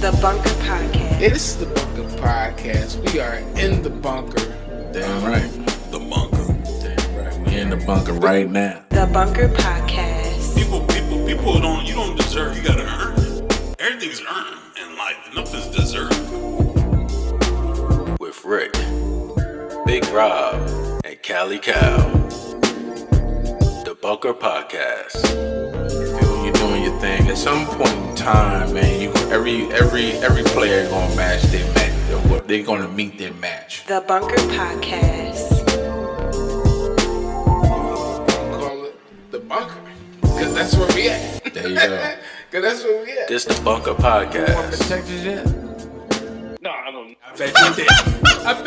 The Bunker Podcast. This is the Bunker Podcast. We are in the bunker. Damn right. The bunker. Damn right. We in the bunker right now. The Bunker Podcast. People don't. You don't deserve. You gotta earn it. Everything's earned in life. Nothing's deserved. With Rick, Big Rob, and Cali Cal. The Bunker Podcast. Feel you doing your thing. At some point in time, man, every player gonna match their match. They're gonna meet their match. The Bunker Podcast. Call it the bunker. Because that's where we at. There you go. Because that's where we at. This the Bunker Podcast. Want to Texas yet? No, I don't. I bet you did. I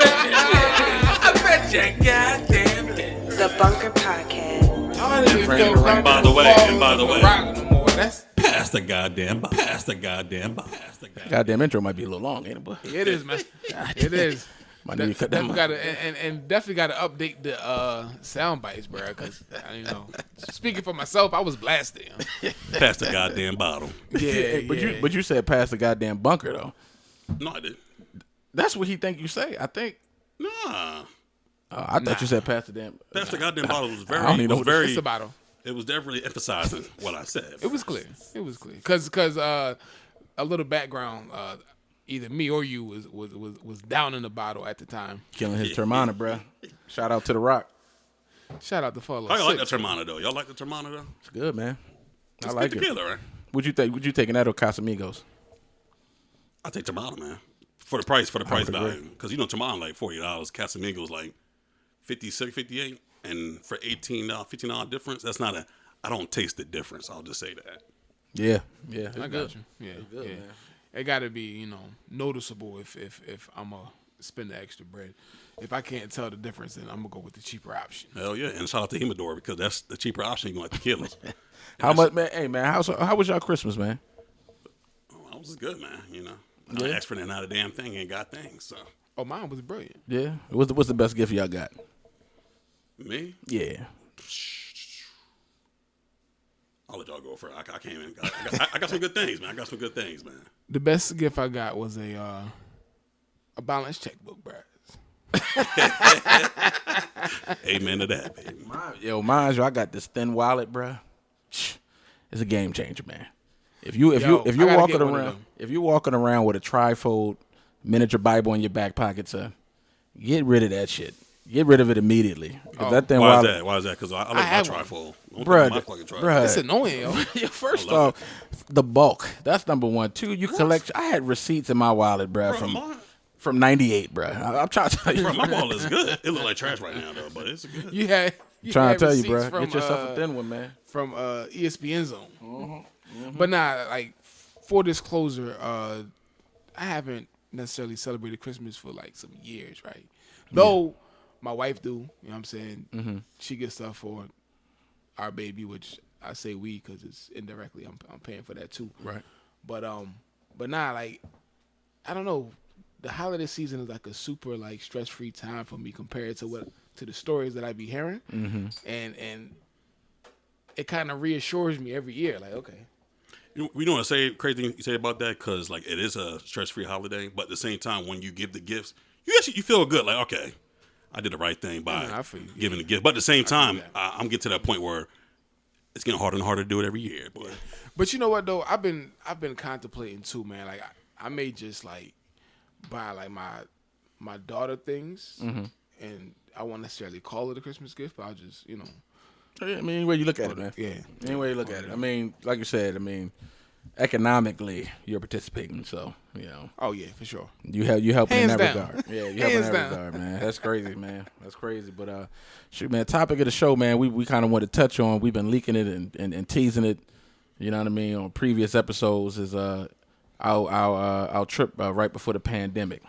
bet you goddamn did. The Bunker Podcast. I didn't even feel And by the way, rock no more. That's pass the goddamn. Goddamn intro might be a little long, ain't it, boy? it is, man. It is. Might need to cut that Definitely gotta, and definitely got to update the sound bites, bro. Because speaking for myself, I was blasted. Pass the goddamn bottle. Yeah, But you said pass the goddamn bunker though. No, I didn't. That's what he think you say. I think. Nah. I thought you said pass the damn. Pass the goddamn bottle was very. I don't even know was what very. it's a bottle. It was definitely emphasizing what I said. It was clear. Because a little background. Either me or you was down in the bottle at the time. Killing his Termana, bruh. Shout out to The Rock. Shout out to Follow. I like the Termana though. Y'all like the Termana though? It's good, man. It's I like good it. tequila, right? Would you take? Would you taking that or Casamigos? I take Termana, man. For the price would value. agree. Because Termana like $40. Casamigos like 56, 58, and for $15 difference, that's not a. I don't taste the difference. I'll just say that. Yeah. I got you. Yeah, good, yeah. man. It got to be noticeable if I'm gonna spend the extra bread. If I can't tell the difference, then I'm gonna go with the cheaper option. Hell yeah, and shout out to Humidor because that's the cheaper option. You going to kill us. How much, man? Hey, man. How was y'all Christmas, man? I was good, man. I asked for not a damn thing and got things. So Oh, mine was brilliant. Yeah. What's the best gift y'all got? me, Yeah. I'll let y'all go first. I came in. I got some good things, man. The best gift I got was a balanced checkbook, bro. Amen to that, baby. Mine's I got this thin wallet, bruh. It's a game changer, man. If you're I gotta walking get one of around, them. if you're walking around with a trifold miniature Bible in your back pocket, son, get rid of that shit. Get rid of it immediately. That thin Why wallet, is that? Because I like my have one. trifold. bruh. It's annoying, yo. First off, the bulk. That's number one. Two, you collect. I had receipts in my wallet, bruh, from '98, bruh. I'm trying to tell you. Bro, my wallet is good. It looks like trash right now, though, but it's good. You had Trying to tell you, receipts bruh. from, Get yourself a thin one, man. from ESPN Zone. But like for disclosure, I haven't necessarily celebrated Christmas for like some years, right? Though my wife do, you know what I'm saying? She gets stuff for our baby, which I say we because it's indirectly I'm paying for that too. Right. But nah, like I don't know. The holiday season is like a super like stress free time for me compared to the stories that I be hearing, and it kind of reassures me every year. Like, okay, We don't want to say crazy thing you say about that because like it is a stress-free holiday, but at the same time, when you give the gifts, you feel good. Like, okay, I did the right thing by I feel you. giving the gift. But at the same time, I'm getting to that point where it's getting harder and harder to do it every year. But you know what though? I've been contemplating too, man. Like I may just like buy like my daughter things, and I won't necessarily call it a Christmas gift, but I'll just I mean, any way you look at it, man. yeah. Any way you look at it. I mean, like you said, economically you're participating, so Oh yeah, for sure. you helping in Hands that down. regard. Yeah, you helping in Hands that down. regard, man. That's crazy, man. That's crazy. But shoot, man. Topic of the show, man. We kind of want to touch on. We've been leaking it and teasing it. You know what I mean? On previous episodes is our trip right before the pandemic,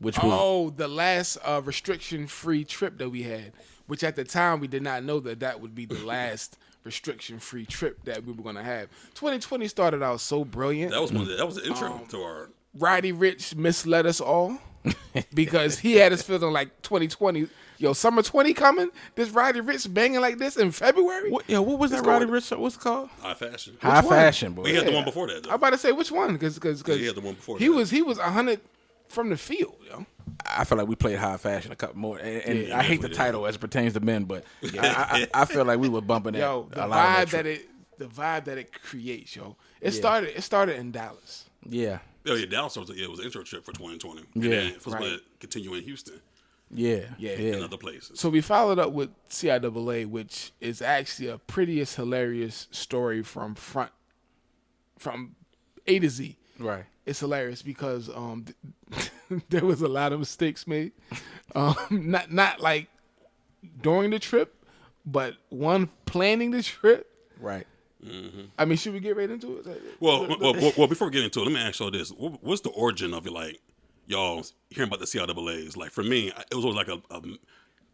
which was The last restriction-free trip that we had, which at the time we did not know that would be the last restriction-free trip that we were going to have. 2020 started out so brilliant. That was the intro to our. Roddy Rich misled us all. because he had us feeling like 2020. Yo, summer 20 coming. This Roddy Ricch banging like this in February. What was that Roddy Ricch? What's it called? High fashion. High fashion, boy. We had the one before that, though. I'm about to say which one because he had the one before he that. was 100 from the field. Yo. I feel like we played high fashion a couple more, and Yeah, I hate the definitely title as it pertains to men, but I feel like we were bumping that. Yo, the a lot on the vibe that it creates, yo. It started in Dallas. Yeah, Oh, yeah, Dallas was an intro trip for 2020. And Yeah, then it was right. going to continue in Houston yeah. and other places. So we followed up with CIAA, which is actually a prettiest hilarious story from A to Z. Right. It's hilarious because there was a lot of mistakes made. Not like during the trip, but one planning the trip. Right. I mean, should we get right into it? Well, before we get into it, let me ask y'all this. What's the origin of it, like, y'all hearing about the CIAAs? Like, for me, it was always like a kind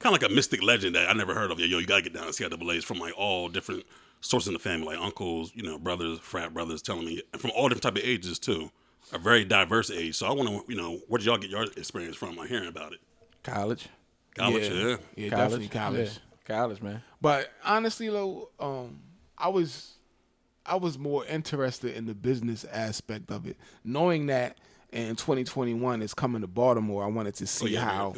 of like a mystic legend that I never heard of. Yo, you got to get down to CIAAs from, like, all different sources in the family, like uncles, brothers, frat brothers telling me, and from all different type of ages, too. A very diverse age. So I want to, where did y'all get your experience from? Like, hearing about it. College. College, yeah. Yeah, definitely college. Yeah. College, man. But honestly, though, I was more interested in the business aspect of it, knowing that in 2021 it's coming to Baltimore. I wanted to see how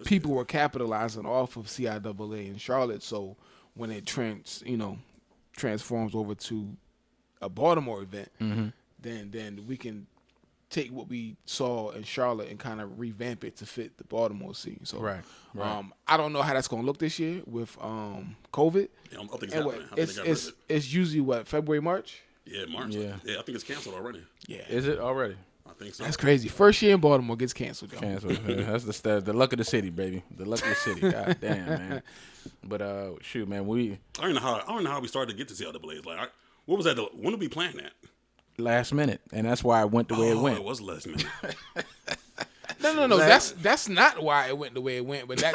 people were capitalizing off of CIAA in Charlotte. So when it transforms over to a Baltimore event, then we can take what we saw in Charlotte and kind of revamp it to fit the Baltimore scene. So Right. I don't know how that's going to look this year with COVID. Yeah, I think it's And happening. I think they got rid of it. it's usually February, March. Yeah, March. Yeah. Yeah, I think it's canceled already. Yeah, Is it already? I think so. that's crazy. First year in Baltimore gets canceled. Yo. Canceled. That's the luck of the city, baby. The luck of the city. God damn, man. But shoot, man, I don't know how we started to get to CIAAs. Like, what was that? When did we plan that? last minute, and that's why it went the way it went. It was last minute. No. That's not why it went the way it went. But that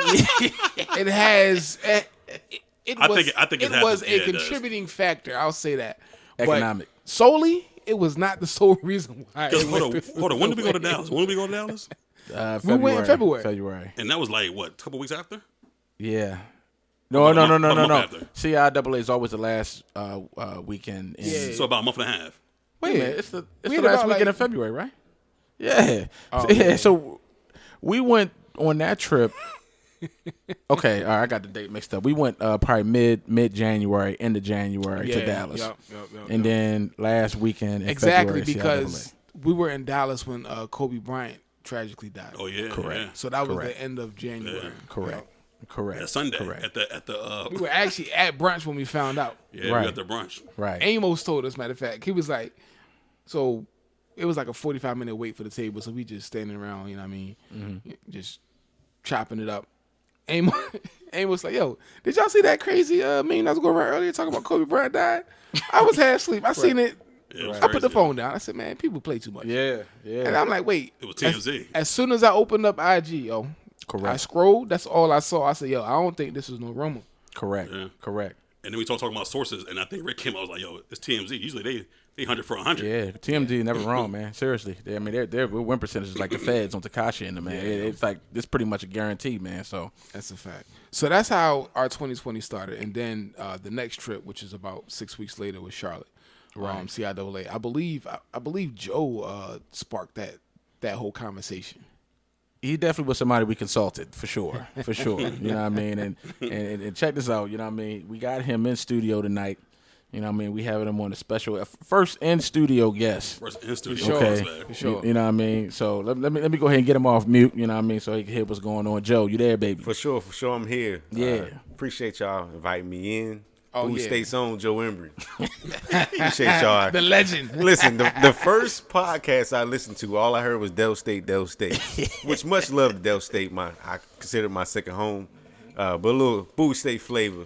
it has. I think it happens. was a Yeah, it does. contributing factor. I'll say that. Economic. But solely, it was not the sole reason why. It Hold went on. When did we go to Dallas? When did we go to Dallas? We went in February. February. And that was like what? A couple weeks after? Yeah. No. A month after. CIAA is always the last weekend. Yeah. So about a month and a half. Wait a minute. It's the We had last about, weekend like- of February, right? Yeah. Oh, yeah. yeah. So we went on that trip. Okay, all right, I got the date mixed up. We went probably mid January, end of January to Dallas, and then last weekend in exactly February, because we were in Dallas when Kobe Bryant tragically died. Oh yeah, Correct. Yeah. So that was Correct. the end of January. Yeah. correct. That Sunday Correct. at the We were actually at brunch when we found out. yeah, Right. we got the brunch. Right. Amos told us, matter of fact, he was like, so it was like a 45-minute wait for the table, so we just standing around, you know what I mean, just chopping it up. Amos like, yo, did y'all see that crazy meme that was going around earlier talking about Kobe Bryant died? I was half asleep. I seen it. Yeah, it was I put the crazy. phone down. I said, man, people play too much. Yeah. And I'm like, wait. It was TMZ. As soon as I opened up IG, yo, Correct. I scrolled. That's all I saw. I said, yo, I don't think this is no rumor. Correct. Yeah. Correct. And then we talking about sources, and I think Rick came out was like, "Yo, it's TMZ. Usually they 100 for 100." Yeah, TMZ never wrong, man. Seriously, their win percentage is like the Feds on Tekashi and the man. It's like it's pretty much a guarantee, man. So That's a fact. So that's how our 2020 started, and then the next trip, which is about 6 weeks later, was Charlotte, CIAA. I believe Joe sparked that whole conversation. he definitely was somebody we consulted for sure. You know what I mean? And check this out. You know what I mean? We got him in studio tonight. You know what I mean? We having him on a special first in studio guest. First in studio. sure. Okay, man. For sure. You know what I mean. So let me go ahead and get him off mute. You know what I mean, so he can hear what's going on. Joe, you there, baby? For sure, I'm here. Yeah. Appreciate y'all inviting me in. Oh, Who yeah. State's own Joe Embry. Appreciate y'all. The legend. Listen, the first podcast I listened to, all I heard was Del State, which much love to Del State. I consider my second home, but a little Bowie State flavor.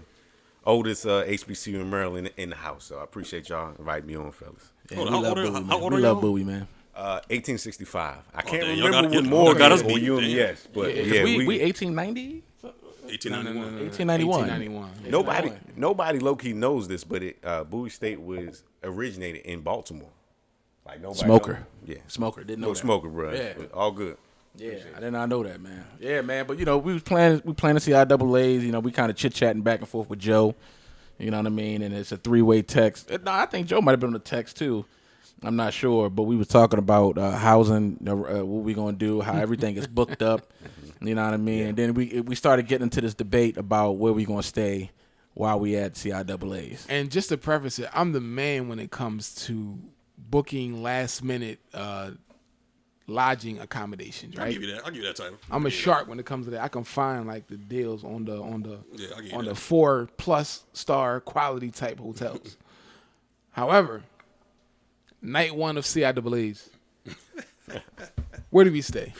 Oldest HBCU in Maryland in the house. So I appreciate y'all inviting me on, fellas. Yeah, Hold we on, love how old are- Bowie, how man. old We are love y'all? Bowie, man. 1865. I can't damn, y'all remember got- what y'all Morgan got us or beat, UM, damn. yes, but Yeah, 'cause yeah, we we 1890, 1891. 1891. 1891. Nobody low key knows this, but Bowie State was originated in Baltimore. Like nobody Smoker. knows. Yeah, Smoker didn't know no that. smoker, bro. Yeah. All good. Yeah, I did not know that, man. Yeah, man. But we was playing the CIAAs. We kind of chit chatting back and forth with Joe. You know what I mean? And it's a 3-way text. No, I think Joe might have been on the text too. I'm not sure, but we were talking about housing, what we gonna do, how everything is booked up. You know what I mean? Yeah. And then we started getting into this debate about where we gonna stay while we at CIAAs. And just to preface it, I'm the man when it comes to booking last minute lodging accommodations, right? I'll give you that title. I'm a shark when it comes to that. I can find like the deals on the the 4+ star quality type hotels. However, night 1 of CIAAs, where do we stay?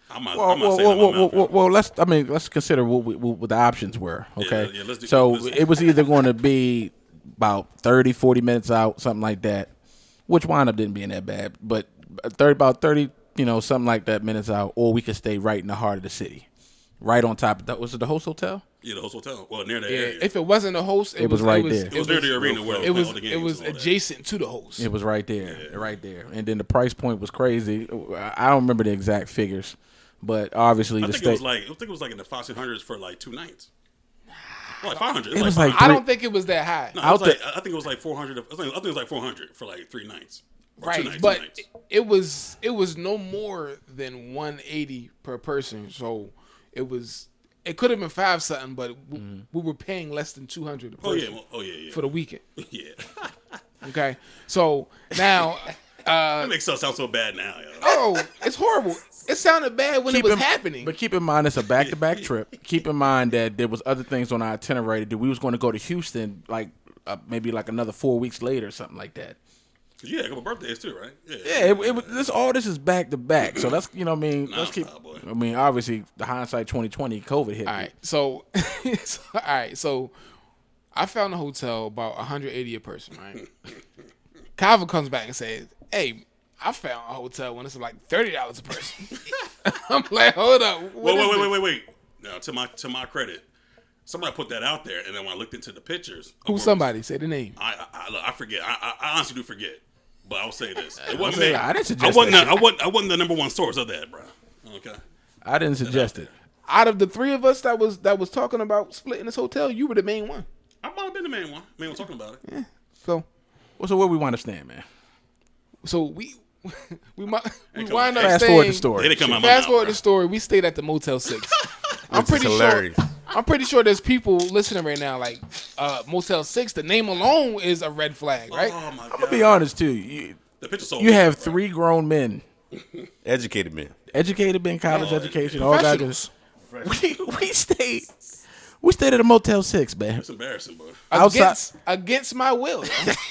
Well, let's consider what the options were. Okay, it was either going to be about 30, 40 minutes out, something like that, which wound up didn't being that bad, but about 30. Something like that minutes out, or we could stay right in the heart of the city, right on top of that. Was it the host hotel? Yeah, the host hotel. Well, near that area. If it wasn't the host, it was right there. It was near the arena where it was. All the games It was and all adjacent to the host. It was right there, right there. And then the price point was crazy. I don't remember the exact figures, but obviously I think it was like in the 500s for like 2 nights. Like 500. It was like I don't think it was that high. No, I think it was like 400. I think it was like 400 for like 3 nights. Right, but it was no more than 180 per person. So it could have been 5 something, but we were paying less than 200 a person. For the weekend. Yeah. Okay, so now that makes us sound so bad now. Yo. Oh, it's horrible. It sounded bad when it was happening. But keep in mind, it's a back-to-back trip. Keep in mind that there was other things on our itinerary that we was going to go to Houston, like maybe like another 4 weeks later, or something like that. Yeah, a couple birthdays too, right? Yeah, all this is back to back. So that's let's keep. I mean, obviously, the hindsight 2020, COVID hit. All right, so I found a hotel about 180 a person, right? Calvin comes back and says, "Hey, I found a hotel when it's like $30 a person." I'm like, hold up. Wait. Now, to my credit, somebody put that out there, and then when I looked into the pictures, who somebody say the name? I forget. I honestly do forget. But I'll say this: it wasn't me. I didn't suggest I wasn't the number one source of that, bro. Okay. I didn't suggest it. Out of the 3 of us that was talking about splitting this hotel, you were the main one. I might have been the main one. Main one talking about it. Yeah. So where we want to stand, man? So we wind up fast forward the story. Fast forward the story. We stayed at the Motel 6. I'm pretty sure there's people listening right now like Motel 6. The name alone is a red flag, right? Oh my God. I'm gonna be honest too. The picture sold. You have 3 grown men, Educated men, college education, all that. We stayed at a Motel 6, man. It's embarrassing, bro. Against my will.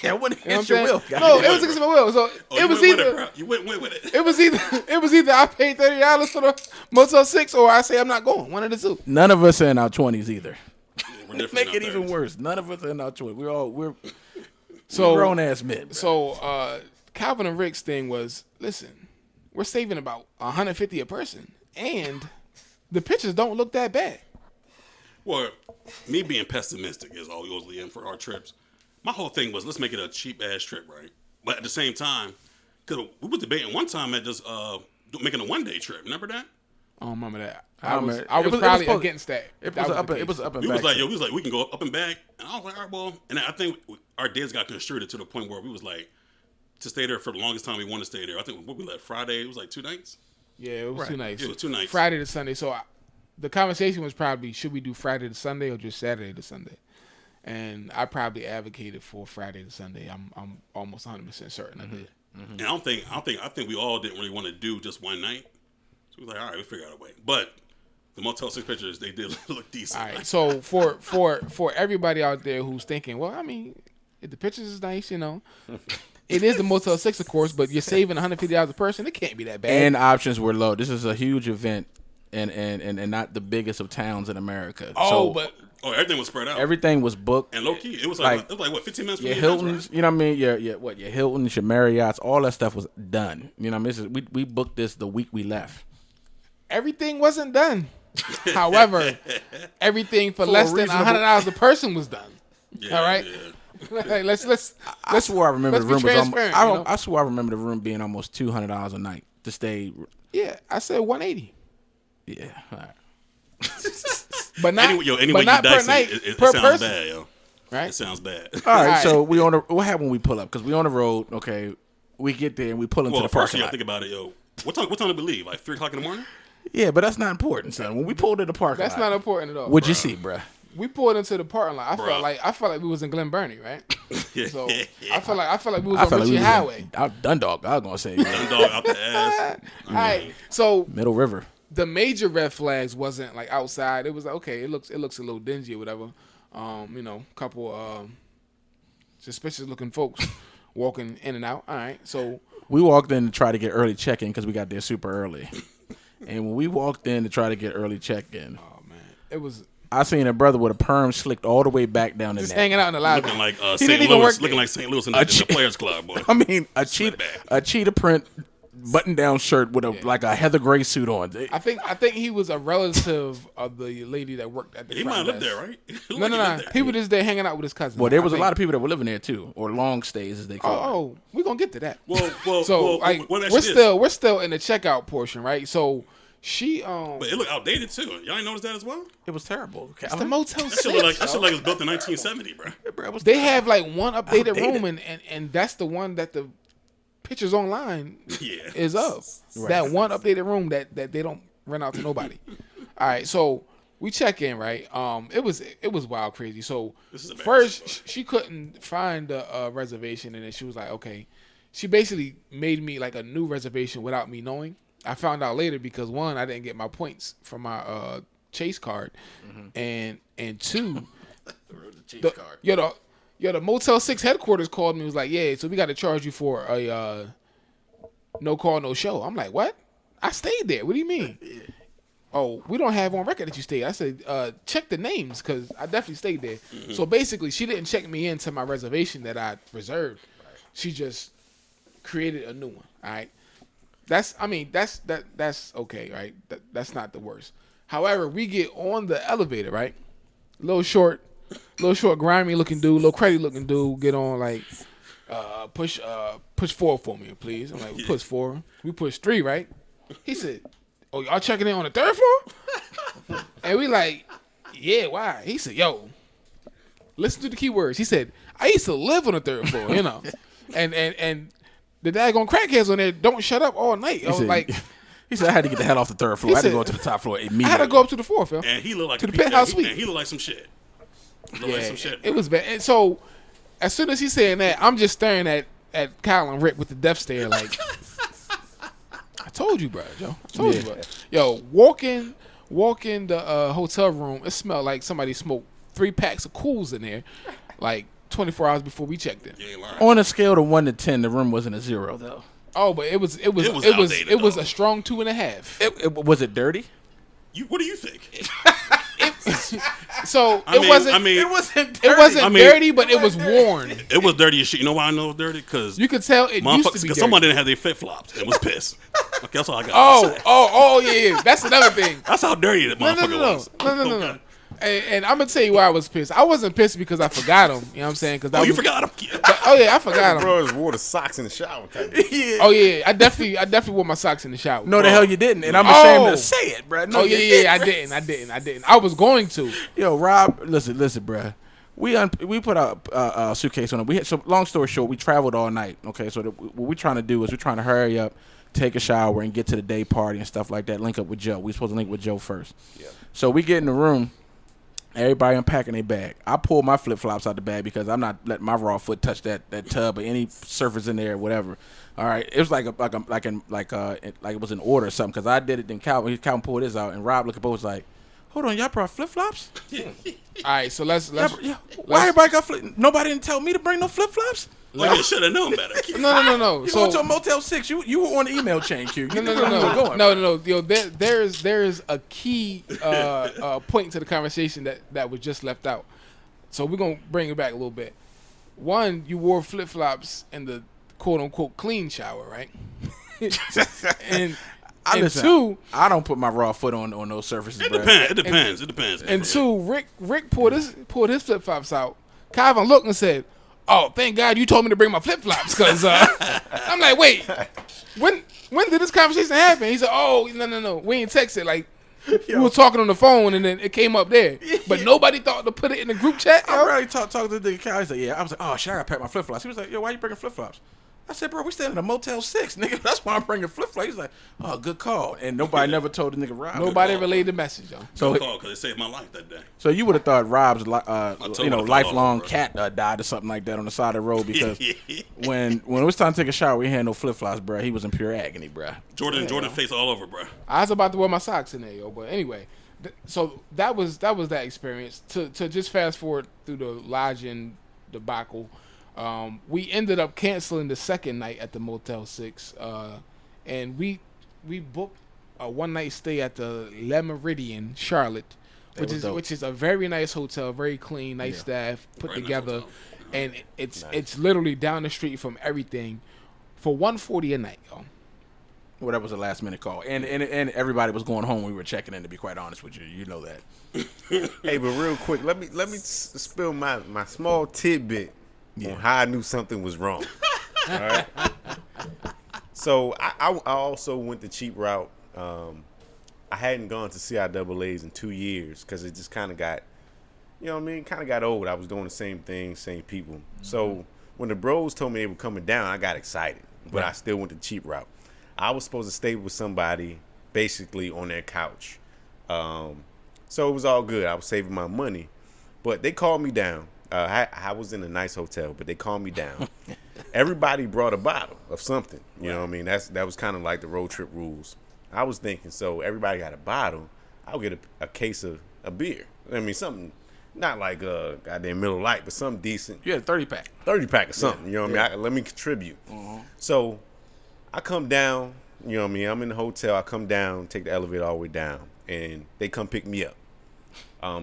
That wasn't against your will. No, it was against my will. So it was either you went with it. It was either I paid $30 for the Motel 6 or I say I'm not going. One of the two. None of us are in our 20s either. Yeah, Make it even worse. None of us are in our 20s. We're grown ass men. Bro. So Calvin and Rick's thing was, listen, we're saving about $150 a person, and the pictures don't look that bad. Well, me being pessimistic is all usually in for our trips. My whole thing was let's make it a cheap ass trip, right? But at the same time, because we were debating one time at just making a 1-day trip. Remember that? I don't remember that. I was probably against that. It was up and we back. Was like, we can go up and back. And I was like, all right, well. And I think our days got construed to the point where we was like, to stay there for the longest time we wanted to stay there. I think we left Friday. It was like 2 nights. Yeah, it was 2 nights. It was 2 nights. Friday to Sunday. So the conversation was probably, should we do Friday to Sunday or just Saturday to Sunday? And I probably advocated for Friday to Sunday. I'm almost 100% certain I did. Mm-hmm. And I think we all didn't really want to do just one night. So we was like, all right, we figure out a way. But the Motel 6 pictures, they did look decent. All right. So for everybody out there who's thinking, well, I mean, if the pictures is nice, it is the Motel 6, of course, but you're saving $150 a person. It can't be that bad. And options were low. This is a huge event. And not the biggest of towns in America. Everything was spread out. Everything was booked. And low key, it was like what, 15 minutes from your the Hiltons, events, right? You know what I mean? Your Hiltons, your Marriotts, all that stuff was done. You know what I mean? We booked this the week we left. Everything wasn't done. However, everything for less than $100 a person was done. Yeah, all right. Yeah. Let's. I swore I remember the room was almost. I swore I remember the room being almost $200 a night to stay. Yeah, I said 180. Yeah. All right. But not, Anyway, but you not per dice night, it per sounds person. bad, yo. Right? It sounds bad. All right. Alright. So we on the. What happened when we pull up? Because we on the road. Okay. We get there and we pull into Well, the first parking you lot. gotta think about it, yo. What time did we leave? Like 3:00 in the morning? Yeah, but that's not important, son. When we pulled into the parking That's lot, not important at all. what'd you see, bruh? We pulled into the parking lot. I Bruh. felt like we was in Glen Burnie, right? So Yeah. I felt like we was I on felt like Ritchie we was Highway. Dundalk. I was gonna say Dog out the ass. All right. So Middle River. the major red flags wasn't like outside. It was like, okay, it looks a little dingy or whatever. Couple suspicious looking folks walking in and out. All right. So We walked in to try to get early check-in because we got there super early. And when we walked in to try to get early check-in, oh man, it was I seen a brother with a perm slicked all the way back down the just neck. hanging out in the lobby. Looking like He St. didn't even Louis. work Looking there. like St. Louis in the Players Club, boy. I mean, a Slip cheetah print button-down shirt with like a Heather Gray suit on. I think he was a relative of the lady that worked at the He front might have lived desk. there, right? No. He was just there hanging out with his cousin. Well, there was a lot of people that were living there too, or long stays as they call it. Oh, we're gonna get to that. Well, So like we're still in the checkout portion, right? So she But it looked outdated too. Y'all ain't noticed that as well? It was terrible. it's the Motel That shit look 6. like it was built in 1970, bro. They have like one updated Outdated. room, and that's the one that the pictures online Yeah. is of. That one updated room that they don't rent out to nobody. All right, so we check in, right? It was wild crazy. So This is embarrassing, first she couldn't find a reservation, and then she was like, okay. She basically made me like a new reservation without me knowing. I found out later because one, I didn't get my points from my Chase card, and two, the Motel 6 headquarters called me and was like, yeah, so we got to charge you for a no call, no show. I'm like, what? I stayed there. What do you mean? Oh, we don't have on record that you stayed. I said, check the names because I definitely stayed there. So basically, she didn't check me into my reservation that I reserved. She just created a new one. All right. That's okay, right? That's not the worst. However, we get on the elevator, right? Little short, grimy looking dude, little cruddy looking dude, get on like push 4 for me, please. I'm like, we push 4. We push 3, right? He said, oh, y'all checking in on the 3rd floor? And we like, yeah, why? He said, yo, listen to the key words. He said, I used to live on the 3rd floor, you know. And the daggone crackheads on there don't shut up all night. I was like, he said I had to get the hell off the 3rd floor. I had to said- go to the top floor immediately. I had to go up to the 4th, yo. And he looked like To the penthouse suite. And he looked like some shit. He looked like some shit. It was bad. And so as soon as he's saying that, I'm just staring at Kyle and Rick with the death stare like, I told you, bro, Joe. I told you, bro. Yo, walk in the hotel room, it smelled like somebody smoked 3 packs of Cools in there, like 24 hours before we checked in. You ain't lying. On a scale of 1 to 10, the room wasn't a 0 though. Oh, but it was outdated, a though. strong 2.5. Was it dirty? What do you think? So I it wasn't. mean, It wasn't dirty. It wasn't I mean- dirty, but it was worn. it was dirty as shit. You know why I know it was dirty? Because You could tell it used to be dirty. someone didn't have their flip flops and was pissed. Okay, that's all I got. to say. Oh, yeah. That's another thing. That's how dirty that motherfucker was. No. And I'm gonna tell you why I was pissed. I wasn't pissed because I forgot them. You know what I'm saying? Oh, you forgot him. Oh yeah, I forgot them. Bros wore the socks in the shower type. Oh yeah, I definitely wore my socks in the shower. No, the hell you didn't, and I'm ashamed to say it, bro. No, Oh you yeah, didn't. I didn't. I was going to. Yo, Rob, listen, bro. We put a suitcase on it. So long story short, we traveled all night. Okay, so what we're trying to do is we're trying to hurry up, take a shower, and get to the day party and stuff like that. Link up with Joe. We supposed to link with Joe first. Yeah. So we get in the room. Everybody unpacking their bag. I pulled my flip flops out the bag because I'm not letting my raw foot touch that tub or any surface in there or whatever. All right, it was like it was an order or something because I did it. Then Calvin pulled his out, and Rob looked at both was like, "Hold on, y'all brought flip flops? All right, so let's Why everybody got flip? Nobody didn't tell me to bring no flip flops. Like, you should have known better. No. You So going to a Motel 6? You were on the email chain, Q. No. Yo, there's a key point to the conversation that was just left out. So we're gonna bring it back a little bit. One, you wore flip flops in the quote unquote clean shower, right? and Listen, two, I don't put my raw foot on those surfaces. It bro. depends. It depends. and two, Rick pulled his flip flops out. Calvin looked and said, "Oh, thank God you told me to bring my flip flops." Because I'm like, wait, when did this conversation happen? He said, "Oh, no, we ain't texted." Like, We were talking on the phone, and then it came up there. But nobody thought to put it in the group chat. I Yo. already talked to the guy. He's like, yeah. I was like, oh shit, I gotta pack my flip flops. He was like, yo, why you bringing flip flops? I said, bro, we staying in a Motel 6, nigga. That's why I'm bringing flip flops. He's like, oh, good call. And nobody never told the nigga Rob. Nobody relayed the message, yo. So call because it saved my life that day. So you would have thought Rob's, totally lifelong bro. cat died or something like that on the side of the road because when it was time to take a shower, we had no flip flops, bro. He was in pure agony, bro. Jordan face all over, bro. I was about to wear my socks in there, yo. But anyway, so that was that experience. To just fast forward through the lodging debacle, we ended up canceling the second night at the Motel 6, and we booked a one-night stay at the Le Méridien, Charlotte, which is a very nice hotel, very clean, nice staff, put Very nice together, hotel. and it's literally down the street from everything for $140 a night, yo. Well, that was a last minute call, and everybody was going home. We were checking in. To be quite honest with you, you know that. Hey, but real quick, let me spill my small tidbit on how I knew something was wrong. All right. So I also went the cheap route. I hadn't gone to CIAAs in 2 years because it just kind of got, you know what I mean, kind of got old. I was doing the same thing, same people. So when the bros told me they were coming down, I got excited, but I still went the cheap route. I was supposed to stay with somebody basically on their couch. So it was all good. I was saving my money. But they called me down. I was in a nice hotel, but they called me down. Everybody brought a bottle of something. You know what I mean? That was kind of like the road trip rules. I was thinking, so everybody got a bottle. I'll get a case of a beer. I mean, something, not like a goddamn Miller Lite, but something decent. You had a 30-pack. 30-pack or something. You know what I mean? Let me contribute. So I come down, you know what I mean? I'm in the hotel. I come down, take the elevator all the way down, and they come pick me up.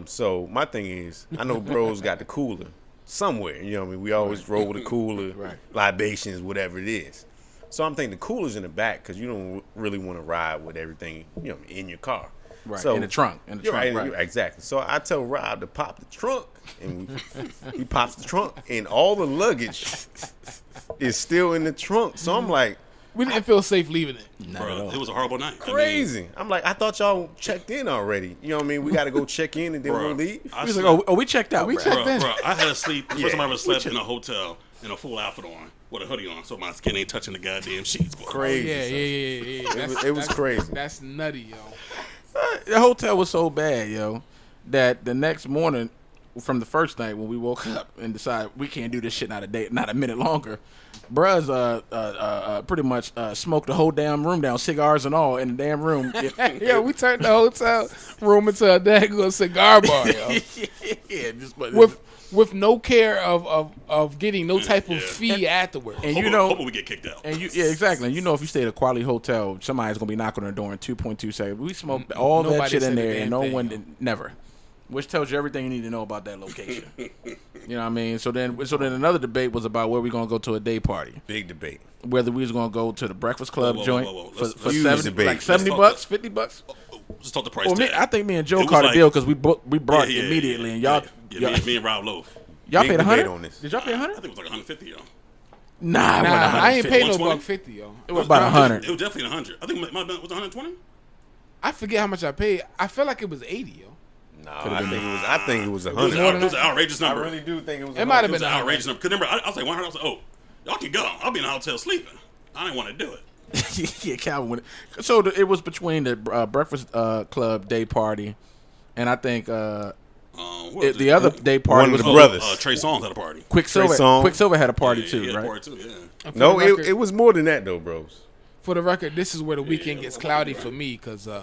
So my thing is, I know bros got the cooler somewhere. You know what I mean? We always roll with the cooler, libations, whatever it is. So I'm thinking the cooler's in the back because you don't really want to ride with everything, you know, in your car. Right, So, in the trunk. Right. Exactly. So I tell Rob to pop the trunk, and he pops the trunk, and all the luggage is still in the trunk. So I'm like, We didn't feel safe leaving it. Bro, it was a horrible night. crazy. I'm like, I thought y'all checked in already. You know what I mean? We got to go check in and then we'll leave. I He was slept, like, oh, we checked out. We bruh. checked in. bro, I had to sleep. The first time I ever slept checked- in a hotel in a full outfit on with a hoodie on, so my skin ain't touching the goddamn sheets. Boy. Crazy. Yeah. It was crazy. That's nutty, yo. The hotel was so bad, yo, that the next morning, from the first night when we woke up and decided we can't do this shit not a minute longer, bruh's pretty much smoked the whole damn room down, cigars and all, in the damn room. Yeah, we turned the hotel room into a daggone cigar bar, yo. Yeah, just With no care of getting no type of fee afterwards. and you know, hoping we get kicked out. and exactly. And you know, if you stay at a quality hotel, somebody's gonna be knocking on the door in 2.2 seconds. We smoked all that Nobody shit in said a there, damn and no thing, one yo. never. Which tells you everything you need to know about that location. You know what I mean? So then another debate was about where we gonna go to a day party. Big debate. Whether we was gonna go to the Breakfast Club Whoa. joint Let's- for huge 70, debate. like Let's $70, talk- $50. Just talk the price Well, tag. I think me and Joe It was caught a like- deal because we brought Yeah, it immediately, and y'all me and Rob Loaf. y'all Big paid debate 100. on this. Did y'all pay I 100? think it was like 150, yo. Nah, it wasn't I ain't 150. paying no 120? $150, yo. It was about 100. It was definitely 100. I think it might have been, was it 120? I forget how much I paid. I feel like it was 80, yo. No, I think it was It was, 100. it was an outrageous I number. really do think it was. It might have It was been an 100. outrageous number. Because remember, I was like 100. I was like, oh, y'all can go. I'll be in the hotel sleeping. I didn't want to do it. Yeah, Calvin went. So it was between the Breakfast Club day party, and I think What was the it? other day party One was of the brothers. Trey Songz had a party. Quicksilver. Songz. Quicksilver had a party Yeah, too, he had a right? party too, yeah. And for No, the record, it was more than that though, bros. for the record, this is where the weekend gets cloudy for me because It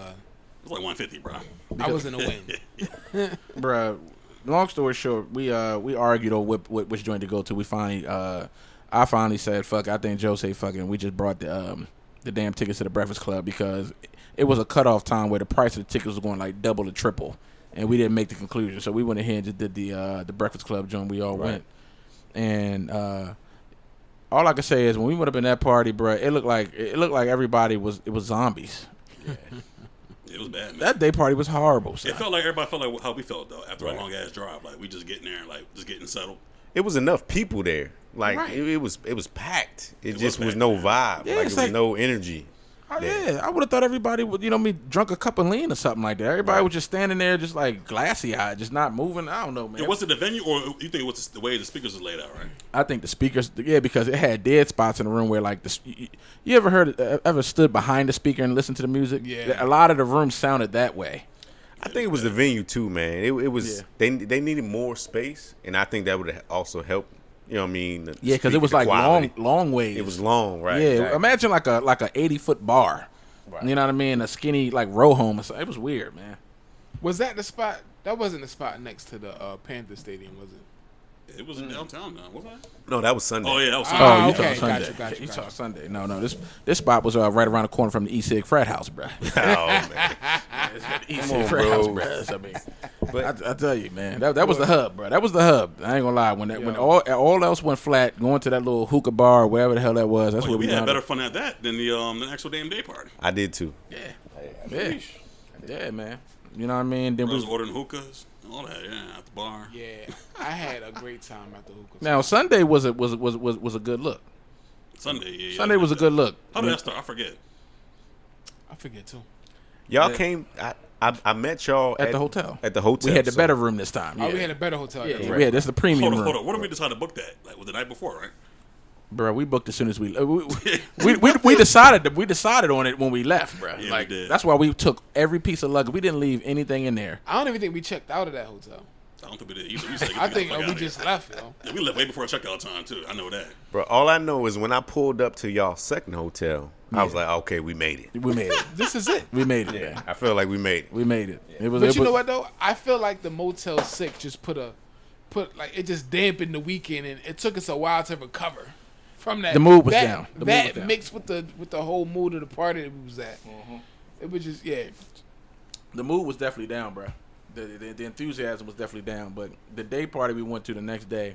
was like 150, bro. I was in the wind. Bruh, long story short, we argued over which joint to go to. We finally, I finally said fuck. I think Joe said fuck it. And we just brought the damn tickets to the Breakfast Club because it was a cutoff time where the price of the tickets was going like double or triple, and we didn't make the conclusion. So we went ahead and just did the Breakfast Club joint. We all went, and all I can say is when we went up in that party, bruh, it looked like everybody was zombies. It was bad, man. That day party was horrible. Son. It felt like everybody felt like how we felt though after a long ass drive. Like we just getting there, and like just getting settled. It was enough people there. Like Right. it was packed. It was just was packed, no man. vibe. Yeah, like it's it was like- no energy. Oh, yeah, I would have thought everybody would, drunk a cup of lean or something like that. Everybody was just standing there, just like glassy eyed, just not moving. I don't know, man. Was it the venue, or you think it was the way the speakers was laid out, right? I think the speakers, because it had dead spots in the room where, like, you ever stood behind the speaker and listened to the music? Yeah. A lot of the room sounded that way. I think it was the venue too, man. It was they needed more space, and I think that would also help. You know what I mean? Yeah, because it was like long ways. It was long, right? Yeah, exactly. imagine like a 80-foot bar. Right. You know what I mean? A skinny like row home. It was weird, man. Was that the spot? That wasn't the spot next to the Panther Stadium, was it? It was in downtown now, wasn't it? No, that was Sunday. Oh yeah, that was. Ah, You okay, talking Sunday? got you. You talking Sunday? No. This spot was right around the corner from the E-Sig frat house, bro. Oh man. E-Sig frat bro. house, bro. I mean, But I tell you, man, that was the hub, bro. That was the hub. I ain't gonna lie. When all else went flat, going to that little hookah bar or whatever the hell that was. That's Oh, where we had wound better up. fun at that than the actual damn day party. I did too. Yeah, man. You know what I mean? Then I we was ordering hookahs, and all that, at the bar. Yeah, I had a great time at the hookah. now Sunday was a good look. Sunday, yeah. Sunday was a good look. How did that start? I forget. I forget too. Y'all came. I met y'all At the hotel. At the hotel. We had the so- better room this time. Oh, Yeah, we had a better hotel. yeah, Yeah, we had this the premium Hold room. on. What did we decide to book that? Like, was the night before, right? Bro, we booked as soon as we decided on it when we left, bro. Yeah, like we did. that's why we took every piece of luggage. We didn't leave anything in there. I don't even think we checked out of that hotel. I don't think we did either. We said, I think "Get the fuck we outta just here." left, yo. Yeah, we left way before checkout time too. I know that. Bro, all I know is when I pulled up to y'all second hotel, I was like, okay, we made it. We made it. This is it. We made it. Man. I feel like we made it. We made it. It was. But it you know was- what though? I feel like the Motel 6 just put like it just dampened the weekend, and it took us a while to recover from that. The mood was that, down. The mood that was down. mixed with the whole mood of the party that we was at. It was just The mood was definitely down, bro. The enthusiasm was definitely down. But the day party we went to the next day,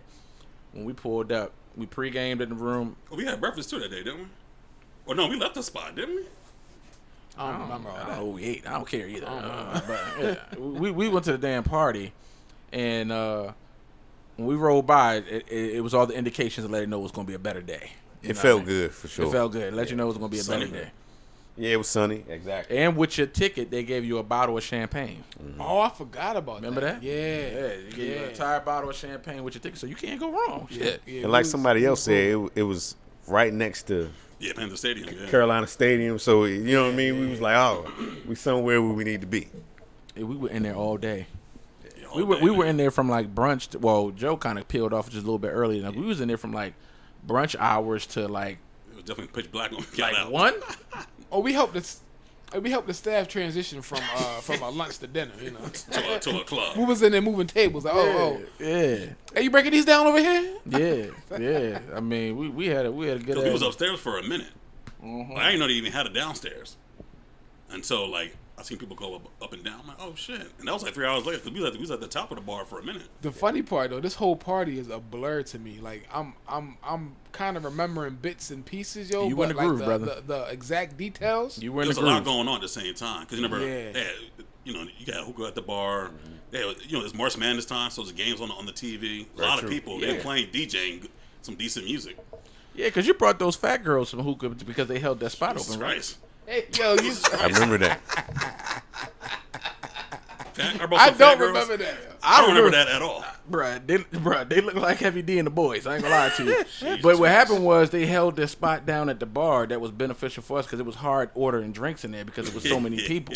when we pulled up, we pre-gamed in the room. Oh, we had breakfast too that day, didn't we? Or no, we left the spot, didn't we? I don't remember all I don't that. know what we ate. I don't care either. But yeah, we went to the damn party, and when we rolled by, it was all the indications to let it know it was going to be a better day. You It know felt what I mean? good for sure. It felt good. Let you know it was going to be a Sunny. better day. Yeah, it was sunny. Exactly. And with your ticket, they gave you a bottle of champagne. Oh, I forgot about Remember that? Yeah. They gave you an entire bottle of champagne with your ticket, so you can't go wrong. Shit. Yeah, And like it was- somebody it else was said, it was right next to Yeah, Panther Stadium. Yeah. Carolina Stadium. So, you know what I mean? We was like, oh, we somewhere where we need to be. Yeah, we were in there all day. Yeah, all We day, were man. in there from like brunch. Well, Joe kind of peeled off just a little bit earlier. We was in there from like brunch hours to like It was definitely pitch black when we got out. 1. Oh, we helped the staff transition from a lunch to dinner. You know, to a club. we was in there moving tables. Like, oh, Yeah, hey, you breaking these down over here? yeah. I mean, we had a good. Because we was upstairs for a minute. Mm-hmm. Like, I didn't know they even had it downstairs. And so, like, I seen people go up and down. I'm like, oh, shit. And that was like 3 hours later because we was at the top of the bar for a minute. The funny part though, this whole party is a blur to me. Like I'm kind of remembering bits and pieces, yo. You but in the like groove, brother. The exact details. You were in There the was a lot groove. going on at the same time. Because you remember, Yeah. they had, you got hookah at the bar. They had, it's March Madness time, so there's games on the TV. A lot of people, they were playing, DJing some decent music. Yeah, because you brought those fat girls some hookah because they held that spot Jesus open, right? Christ. Hey, yo, you. I remember that. I don't remember that. I don't remember that at all. Bruh, they look like Heavy D and the boys. I ain't gonna lie to you. But what happened was they held this spot down at the bar that was beneficial for us because it was hard ordering drinks in there because it was so many people.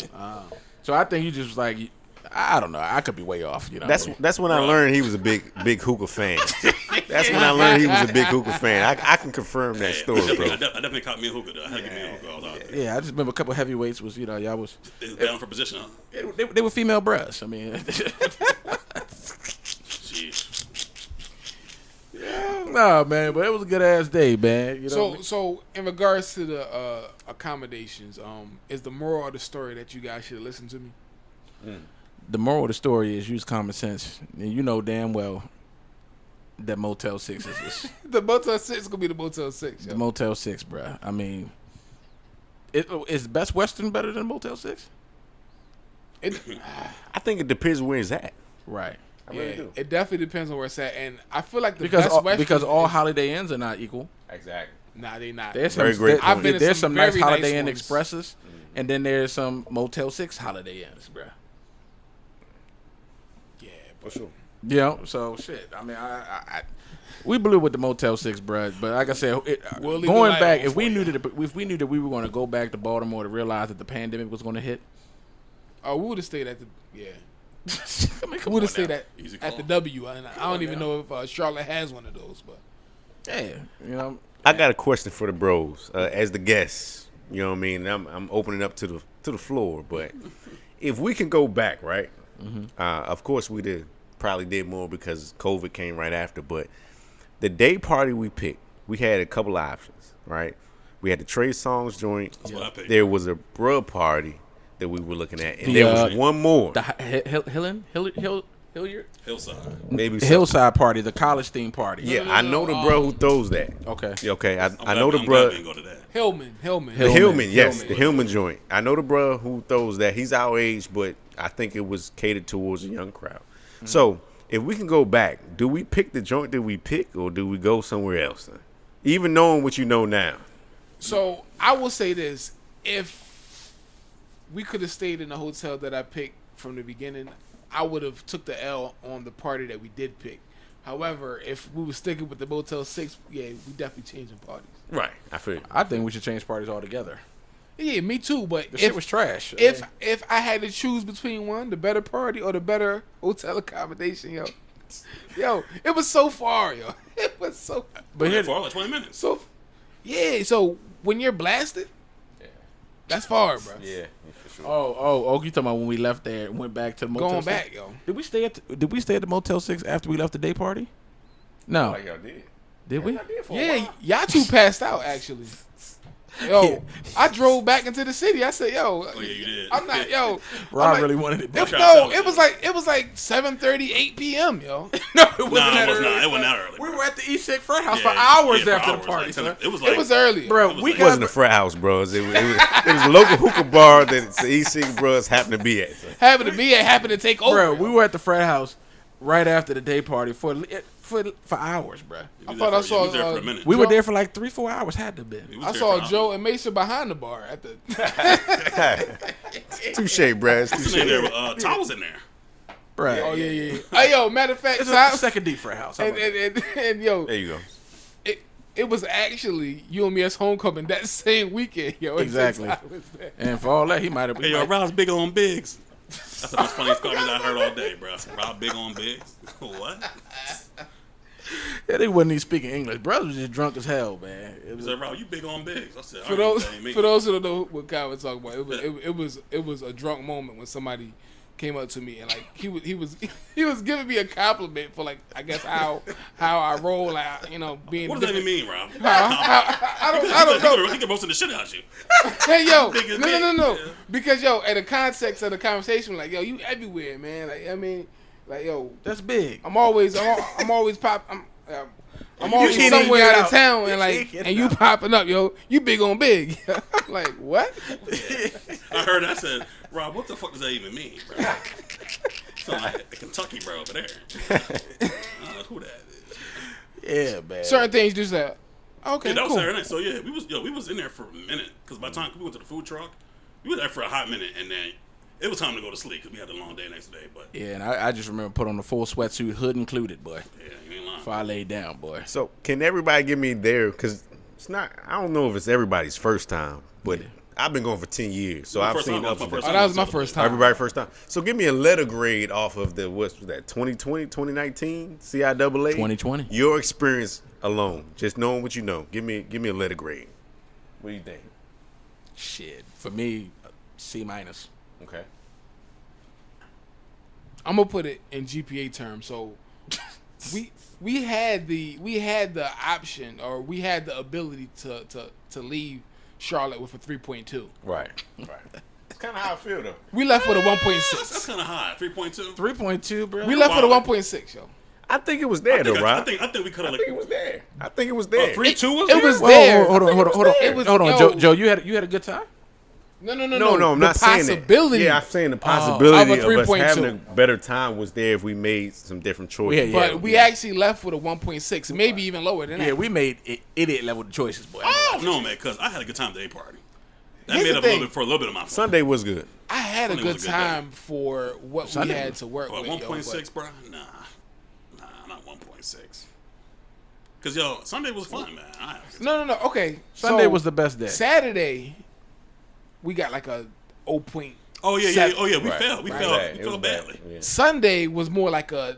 So I think you just was like, I don't know. I could be way off. You know. That's when I learned he was a big hookah fan. That's when I learned he was a big hookah fan. I can confirm that story, bro. I definitely caught me a hookah, though. I had to get me a hookah. I was out there. Yeah, I just remember a couple heavyweights was y'all was They was down for position, huh? they were female breasts. I mean, Jeez. no man, but it was a good ass day, man. You know. So in regards to the accommodations, is the moral of the story that you guys should listen to me? The moral of the story is use common sense, and you know damn well that Motel 6 is The Motel 6 is gonna be the Motel 6. Yo. the Motel 6, bruh. I mean, is Best Western better than Motel 6? I think it depends where it's at. Right. Yeah, really do. it definitely depends on where it's at, and I feel like the Because Best Western all is- Holiday Inns are not equal. Exactly. Nah, they not. There's some, Very great I've been to there's some some nice very Holiday nice Inn ones. Expresses, and then there's some Motel 6 Holiday Inns, bro. Yeah, For sure. You know, so shit. I mean, we blew with the Motel 6, bro. But like I said, We'll leave the going light back, on if we for knew you. that we were going to go back to Baltimore to realize that the pandemic was going to hit. oh, we would have stayed at the I mean, come we would on have stayed now. Easy at call. the W. And I don't even know if Charlotte has one of those, but Yeah, you know. I got a question for the bros as the guests. You know what I mean? I'm opening up to the floor, but if we can go back, right? Of course we probably did more because COVID came right after. But the day party we picked, we had a couple of options, right? We had the Trey Songz joint. That's what I picked. There was a brud party that we were looking at, and The, there was one more. The Hilliard? Hillside. Maybe so. Hillside party, the college theme party. Yeah, I know the bro who throws that. Okay. Yeah, okay, I I'm know glad- the I'm glad bro. we didn't go to that. Hillman. The Hillman, yes, Hillman. the Hillman joint. I know the bro who throws that. He's our age, but I think it was catered towards a young crowd. So if we can go back, do we pick the joint that we pick, or do we go somewhere else? Even knowing what you know now. So I will say this: if we could have stayed in the hotel that I picked from the beginning, I would have took the L on the party that we did pick. However, if we were sticking with the Motel 6, yeah, we definitely changing parties. Right, I feel. I think we should change parties altogether. Yeah, me too. But The shit was trash. if I had to choose between one, the better party or the better hotel accommodation, yo, it was so far, yo. It was so. But here, For like 20 minutes. So, yeah. So when you're blasted, that's far, bro. Yeah, for sure. oh, you talking about when we left there and went back to the Motel Going 6? back, yo. Did we stay at the Motel 6 after we left the day party? No. Like y'all did. Did we? Yeah, y'all two passed out actually. Yo, I drove back into the city. I said, yo, Oh, yeah, you did. I'm not, yo. Rob I'm like, really wanted it. Rush no, hour it was like 7:30, 8 p.m. Yo. No, it wasn't Nah, that it was early. not. It wasn't that early. We bro. were at the East Side Frat House Yeah, for hours yeah, after the for party, hours, son. like, it was like, It was early, Bro, It was we like- It wasn't got a frat house, bros. It was a local hookah bar that the E6 bros happened to be at. happened to be it happened to take over. bro. yo. We were at the frat house right after the day party for hours, bro. We was thought there I for- saw, we was there for uh, a minute. We were Joe- there for like 3-4 hours. Had to have been. We was I there saw for Joe and Mesa behind the bar at the. Touche, bros. What's his name there? Tom was in there. Right. Oh yeah. Hey yo, matter of fact, It's Ty- a second D frat house. How and, about that? and yo, There you go. it was actually you and me as homecoming that same weekend, yo. Exactly. I was there. And for all that, he might have. Hey, yo, Rob's big on Biggs. That's the most funniest comment I heard all day, bro. Rob big on Biggs. What? Yeah, they wasn't even speaking English. Brothers was just drunk as hell, man. It He was said, Rob, you big on Biggs. I said, For all right, those that ain't me. who don't know what Kyle was talking about, it was a drunk moment when somebody came up to me and like he was giving me a compliment for like I guess how I roll out, being. What does that even mean, Rob? I don't know. He could roast the shit out you. Hey yo, Big as no. big. Yeah. Because yo, in the context of the conversation, like yo, you everywhere, man. Like I mean, like yo, that's big. I'm always pop. I'm You always can't somewhere even get out of out. town You and can't like get and you out. popping up, yo. You big on big. Like what? I heard that. I said, Rob, what the fuck does that even mean, bro? Sound like the Kentucky bro over there. I don't know who that is. Yeah, man. Certain things just that. Okay, Yeah, that was cool. Saturday night. So yeah, we was in there for a minute because by the time we went to the food truck, we were there for a hot minute, and then it was time to go to sleep because we had a long day next day. But Yeah, and I just remember put on the full sweatsuit, hood included, boy. yeah, you ain't lying. Before I laid down, boy. So can everybody give me there? Because it's not. I don't know if it's everybody's first time, but I've been going for 10 years, so My I've first seen time was ups my and first downs. Oh, that was my first time. Everybody first time. So give me a letter grade off of the what's that 2020, 2019 CIAA 2020. Your experience alone, just knowing what you know. Give me a letter grade. What do you think? Shit. For me, C minus. Okay. I'm gonna put it in GPA terms. So we had the option, or we had the ability to leave Charlotte with a 3.2. Right. Right. It's kind of how I feel though. We left with a That's 1.6. kind of high. 3.2. 3.2, bro. We left with a Wow. 1.6, yo. I think it was there though, I Rob. think we could I have think it was there. I think it was there. 3.2 was It was Whoa, there. hold on. It was- Hold on, yo, Joe. You had a good time? No. No, I'm The not saying that. possibility. Yeah, I'm saying the possibility of a of us 3.2. having a better time was there if we made some different choices. Yeah, But we actually left with a 1.6, maybe even lower than that. Yeah, we made idiot level choices, boy. Oh no, man, because I had a good time at the day party. That Here's made the up a little thing. bit for a little bit of my fun. Sunday was good. I had a Sunday was good a good time for what Sunday we had was- to work What, with. 1.6, bro? Nah, not 1.6. Cause yo, Sunday was fun, man. No. Okay. Sunday so was the best day. Saturday, we got like a 0.7. Oh yeah. We Right. fell. We Right. fell. Right. We It fell was bad. badly. Yeah. Sunday was more like a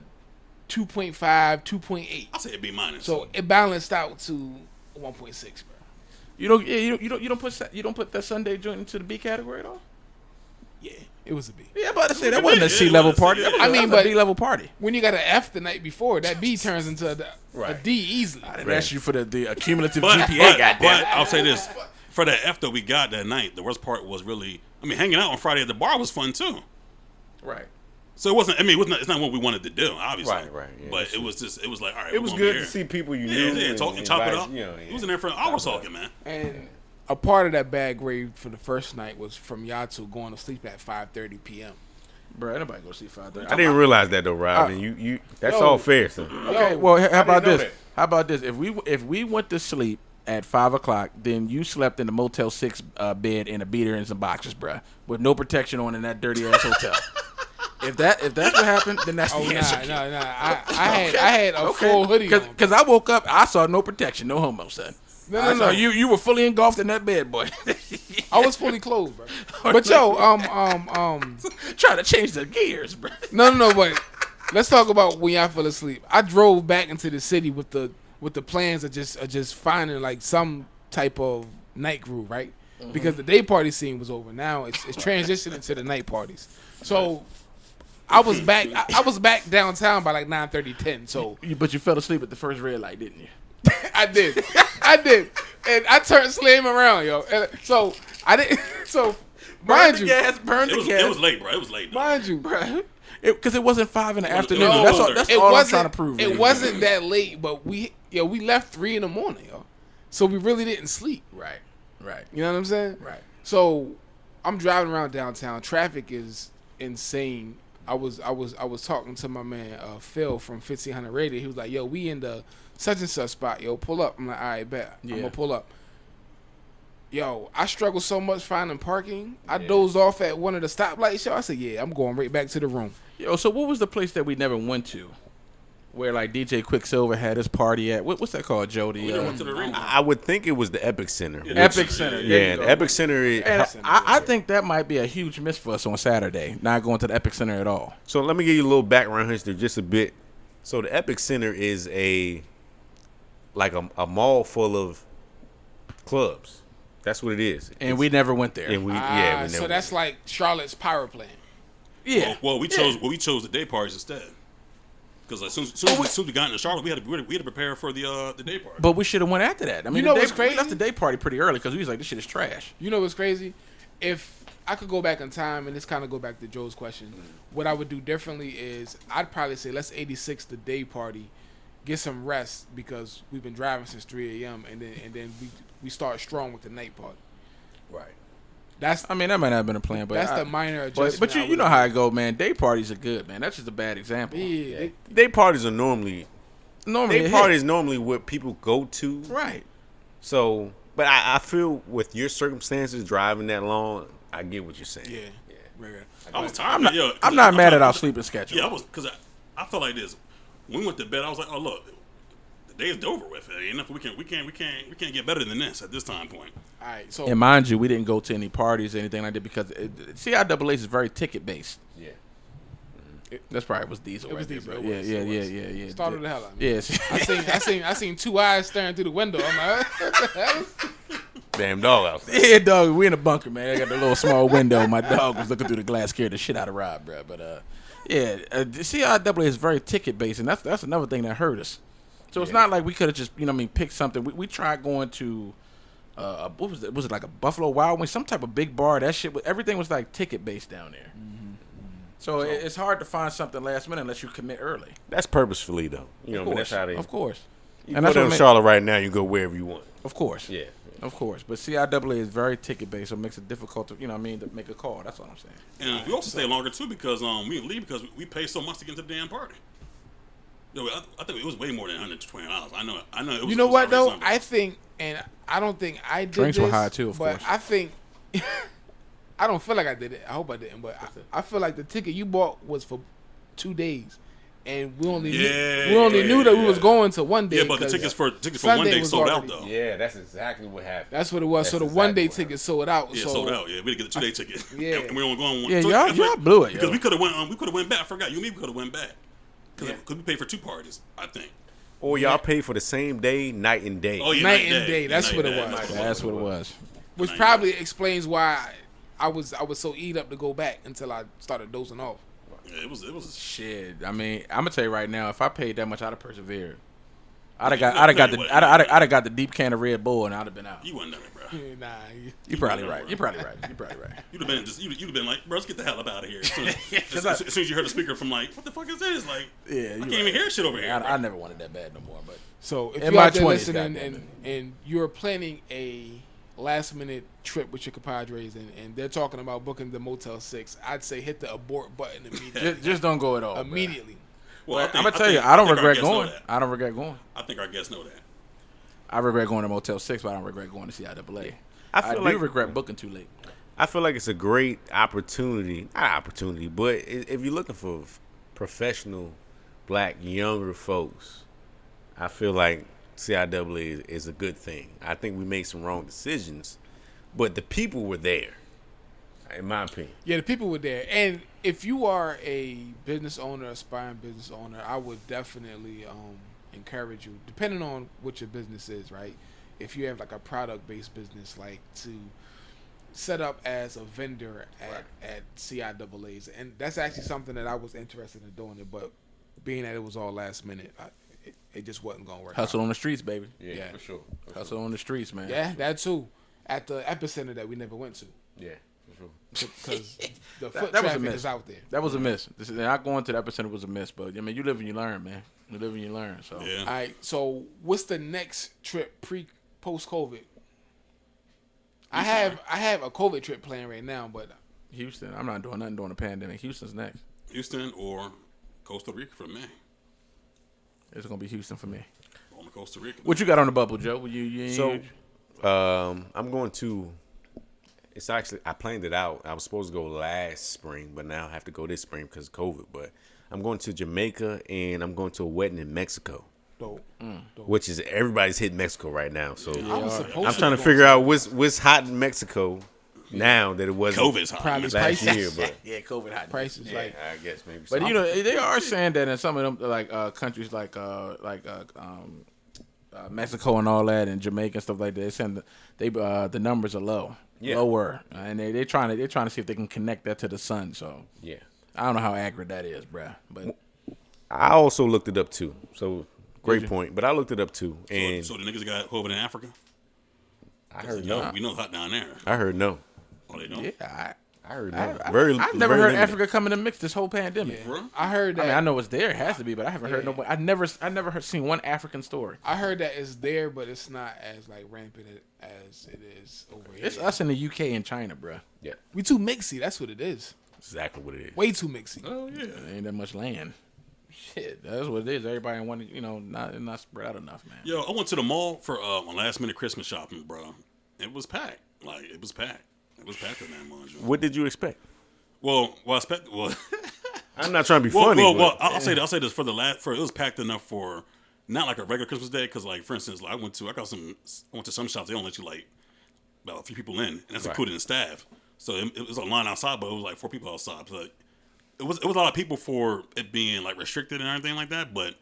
2.5, 2.8. I'll say it'd be minus. So it balanced out to 1.6, bro. You don't put that Sunday joint into the B category at all. Yeah, it was a B. Yeah, I'm about to say that It wasn't a was, C it level was, party. yeah. That was I a- mean, that was but- a B level party. When you got an F the night before, that B turns into a Right. D easily. I didn't ask you for the accumulative but, GPA. Goddamn. I'll say this: for that F that we got that night, the worst part was really. I mean, hanging out on Friday at the bar was fun too. Right. So it wasn't. I mean, it's not what we wanted to do, obviously. Right, yeah, but that's it was just. It was like, all right. It we're was gonna good be to here. see people you Yeah, knew. yeah, talk and chop it up. You know, It was in there for hours talking, man. And a part of that bad grade for the first night was from Yatu going to sleep at 5:30 p.m. Bro, anybody go see 5:30. I didn't realize that though, Rob. And you that's Yo. all fair, son. Okay, well, how about know this? that. How about this? If we went to sleep at 5:00, then you slept in the Motel 6 bed in a beater and some boxers, bruh, with no protection on in that dirty ass hotel. If that's what happened, then that's Oh the nah. answer. I had a full hoodie on. Because I woke up, I saw no protection, no homo, son. No. You were fully engulfed in that bed, boy. I was fully clothed, bro. But yo, Trying to change the gears, bro. no, but let's talk about when y'all fell asleep. I drove back into the city with the plans of just finding like some type of night groove, right? Because the day party scene was over. Now it's transitioning to the night parties. So I was back. I was back downtown by like 9:30, 10. So But you fell asleep at the first red light, didn't you? I did, and I turned Slim around, yo. And so I didn't. So mind you, Burn It the was, gas. it was late, bro. It was late. Though. mind you, bro. Because it wasn't 5 in the afternoon. no, That's It all I'm wasn't trying to prove. It man. wasn't that late, but we left 3 in the morning, yo. So we really didn't sleep. Right. You know what I'm saying? Right. So I'm driving around downtown. Traffic is insane. I was talking to my man Phil from 1500 Radio. He was like, "Yo, we in the such and such spot. Yo, pull up." I'm like, "All right, bet. I'm gonna pull up." Yo, I struggle so much finding parking. I dozed off at one of the stoplights. Yo, I said, "Yeah, I'm going right back to the room." Yo, so what was the place that we never went to? Where like DJ Quicksilver had his party at? What's that called, Jody? We never went to the arena. I would think it was the Epic Center. Epic Center. There Yeah, you go. the Epic Center is. And I think that might be a huge miss for us on Saturday, not going to the Epic Center at all. So let me give you a little background history, just a bit. So the Epic Center is a mall full of clubs. That's what it is. And we never went there. And we Ah, never. so that's like Charlotte's power plant. Yeah. Well, we chose the day parties instead. Because as soon as we got into Charlotte, we had to prepare for the day party. But we should have went after that. I mean, You know the what's day, crazy? we left the day party pretty early because we was like, this shit is trash. You know what's crazy? If I could go back in time, and this kind of go back to Joe's question, what I would do differently is I'd probably say let's 86 the day party, get some rest because we've been driving since 3 a.m. and then we start strong with the night party. Right. That's I mean, that might not have been a plan, but the minor adjustment. But you know how it go, man. Day parties are good, man. That's just a bad example. Yeah, Day parties are normally normally what people go to. Right. So, but I feel with your circumstances driving that long, I get what you're saying. yeah. Right. I was tired. I'm not mad at our sleeping schedule. Yeah, I was because I felt like this. When we went to bed, I was like, oh look, the day is over with. Enough. We can't get better than this at this time point. All right. So And mind you, we didn't go to any parties or anything like that because CIAA is very ticket based. Yeah. That's probably was Diesel. It was right Diesel, there, it bro. was, Yeah. it was. Yeah. Started the hell out of me. Yes. I seen two eyes staring through the window. I'm like, Damn dog out there. Yeah, dog. We in a bunker, man. I got the little small window. My dog was looking through the glass, scared the shit out of Rob, bro. But the CIAA is very ticket based, and that's another thing that hurt us. So it's not like we could have just picked something. We tried going to what was it? Was it like a Buffalo Wild Wings, some type of big bar? That shit. Everything was like ticket based down there. So it's hard to find something last minute unless you commit early. That's purposefully though. You know, Of course, that's how they. of course. You And go that's what down to ma- Charlotte right now, you go wherever you want. Of course. Yeah. Of course. But CIAA is very ticket based, so it makes it difficult to, to make a call. That's all I'm saying. And we also stay longer too because we didn't leave because we pay so much to get into the damn party. Yo, I think it was way more than $120. I know. It was. You know it was what though? something. I think, and I don't think I did Drinks this, were high, too, of but course. I think I don't feel like I did it. I hope I didn't, but I feel like the ticket you bought was for 2 days, and we only knew that we was going to one day. Yeah, but the 'cause tickets for one Sunday day was sold out already- though. Yeah, that's exactly what happened. That's what it was. That's So the exactly 1 day what ticket sold out. Yeah, so sold out. Yeah, we didn't get the 2 day ticket. Yeah. and we only going one. Yeah, so y'all blew it, because yo. we could have went. We could have went back. I forgot. You and me could have went back because we paid for 2 parties. I think. Or y'all pay for the same day, night and day. Oh yeah, Night and day. That's what it was. That's what it was. which probably explains why I was so eat up to go back until I started dozing off. Yeah, it was. Shit. I mean, I'm gonna tell you right now, if I paid that much, I'd have persevered. I'd have Yeah, got the deep can of Red Bull and I'd have been out. You wasn't done it, bro. Nah, You're probably right. You're probably right. You'd have been you'd have been like, bro, let's get the hell up out of here. As soon as, I- as soon as you heard the speaker from like, what the fuck is this? Like, Yeah, I you can't even hear shit over here. I never wanted that bad no more. But So if In you're my out there 20s, listening goddamn and you're planning a last minute trip with your compadres and they're talking about booking the Motel 6, I'd say hit the abort button immediately. just don't go at all. immediately. Well, I I'm think- gonna tell you, think- I don't think our regret guests know going. that. I don't regret going. I think our guests know that. I regret going to Motel 6, but I don't regret going to CIAA. I feel like regret booking too late. I feel like it's a great opportunity. Not opportunity, but if you're looking for professional, black, younger folks, I feel like CIAA is a good thing. I think we made some wrong decisions, but the people were there, in my opinion. Yeah, the people were there. And if you are a business owner, aspiring business owner, I would definitely encourage you, depending on what your business is, right? If you have like a product-based business, like to set up as a vendor at CIAAs. And that's actually something that I was interested in doing it, but being that it was all last minute, it just wasn't going to work Hustle out. on the streets, baby. Yeah. for sure. Hustle on the streets, man. Yeah, that too. At the epicenter that we never went to. Yeah, for sure. Because the foot that was a traffic miss. is out there. That was a miss. Not going to the epicenter was a miss, but I mean, you live and you learn, man. You live and you learn. So Yeah. All right, so what's the next trip post-COVID? I have a COVID trip planned right now, but Houston, I'm not doing nothing during the pandemic. Houston's next. Houston or Costa Rica for me. It's gonna be Houston for me. On to Costa Rica. What you got on the bubble, Joe? So, I'm going to. It's actually I planned it out. I was supposed to go last spring, but now I have to go this spring because of COVID. But I'm going to Jamaica and I'm going to a wedding in Mexico, dope. which is everybody's hitting Mexico right now. So I was supposed I'm trying to go figure out what's hot in Mexico now that it wasn't COVID's hot. Probably man. last prices. year. But yeah, COVID hot. prices. Like I guess maybe. But so. you know, they are saying that in some of them like countries like Mexico and all that, and Jamaica and stuff like that. They're saying the numbers are low, lower, and they're trying to see if they can connect that to the sun. So yeah, I don't know how accurate that is, bruh. But I also looked it up too. So great point. But I looked it up too, and So the niggas got COVID in Africa? I heard No, no. we know it's hot down there. I heard no. Oh, they don't? yeah, I heard no. I very. never very heard limited. Africa come in the mix this whole pandemic. Bro? I heard I that. mean, I know it's there, it has to be, but I haven't heard nobody. I never seen one African story. I heard that it's there, but it's not as like rampant as it is over here. It's us in the UK and China, bruh. Yeah, We too mixy. That's what it is. exactly what it is. Way too mixy. Oh, yeah. There ain't that much land. Shit, that's what it is. Everybody in one, not spread out enough, man. Yo, I went to the mall for my last minute Christmas shopping, bro. It was packed. It was packed. It was packed in that mall. What did you expect? Well, I'm not trying to be funny. but I'll say this for it was packed enough for not like a regular Christmas day, because like for instance, like I went to some shops, they don't let you like about a few people in, and that's including the staff. So it was a line outside, but it was like 4 people outside. So it was a lot of people for it being like restricted and everything like that, but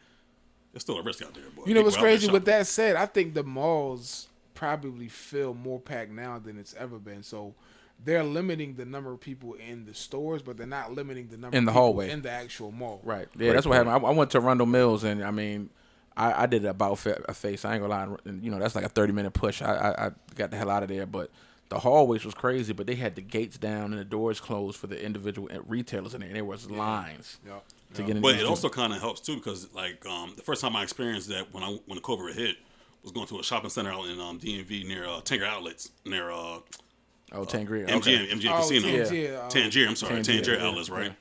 it's still a risk out there. Boy. You know what's People out there crazy? With shopping. that said, I think the malls probably feel more packed now than it's ever been. So they're limiting the number of people in the stores, but they're not limiting the number In of the people hallway. in the actual mall. Right. Yeah, that's what happened. I went to Arundel Mills, and I mean, I did about a face. I ain't gonna lie. And, that's like a 30-minute push. I got the hell out of there, but the hallways was crazy. But they had the gates down and the doors closed for the individual retailers in there, and there was lines. Yep. to get in. But it also kind of helps too because like the first time I experienced that when the COVID hit was going to a shopping center out in DMV near Tanger Outlets near Tangria. MGM Okay. Casino. Tangier, Tangier, I'm sorry, Tangier, Tangier yeah. Outlets, right?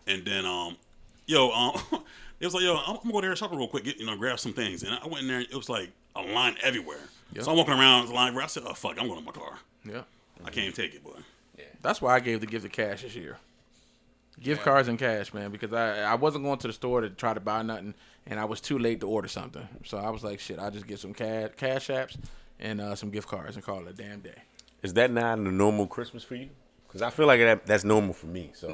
Yeah. And then it was like, yo, I'm gonna go there shopping real quick, grab some things. And I went in there, it was like a line everywhere. Yep. So I'm walking around the line where I said, oh fuck, I'm going to my car. Yeah. I can't even take it, boy. That's why I gave the gift of cash this year. Gift cards and cash, man, because I wasn't going to the store to try to buy nothing, and I was too late to order something. So I was like, shit, I'll just get some cash apps and some gift cards and call it a damn day. Is that not a normal Christmas for you? Because I feel like that's normal for me. So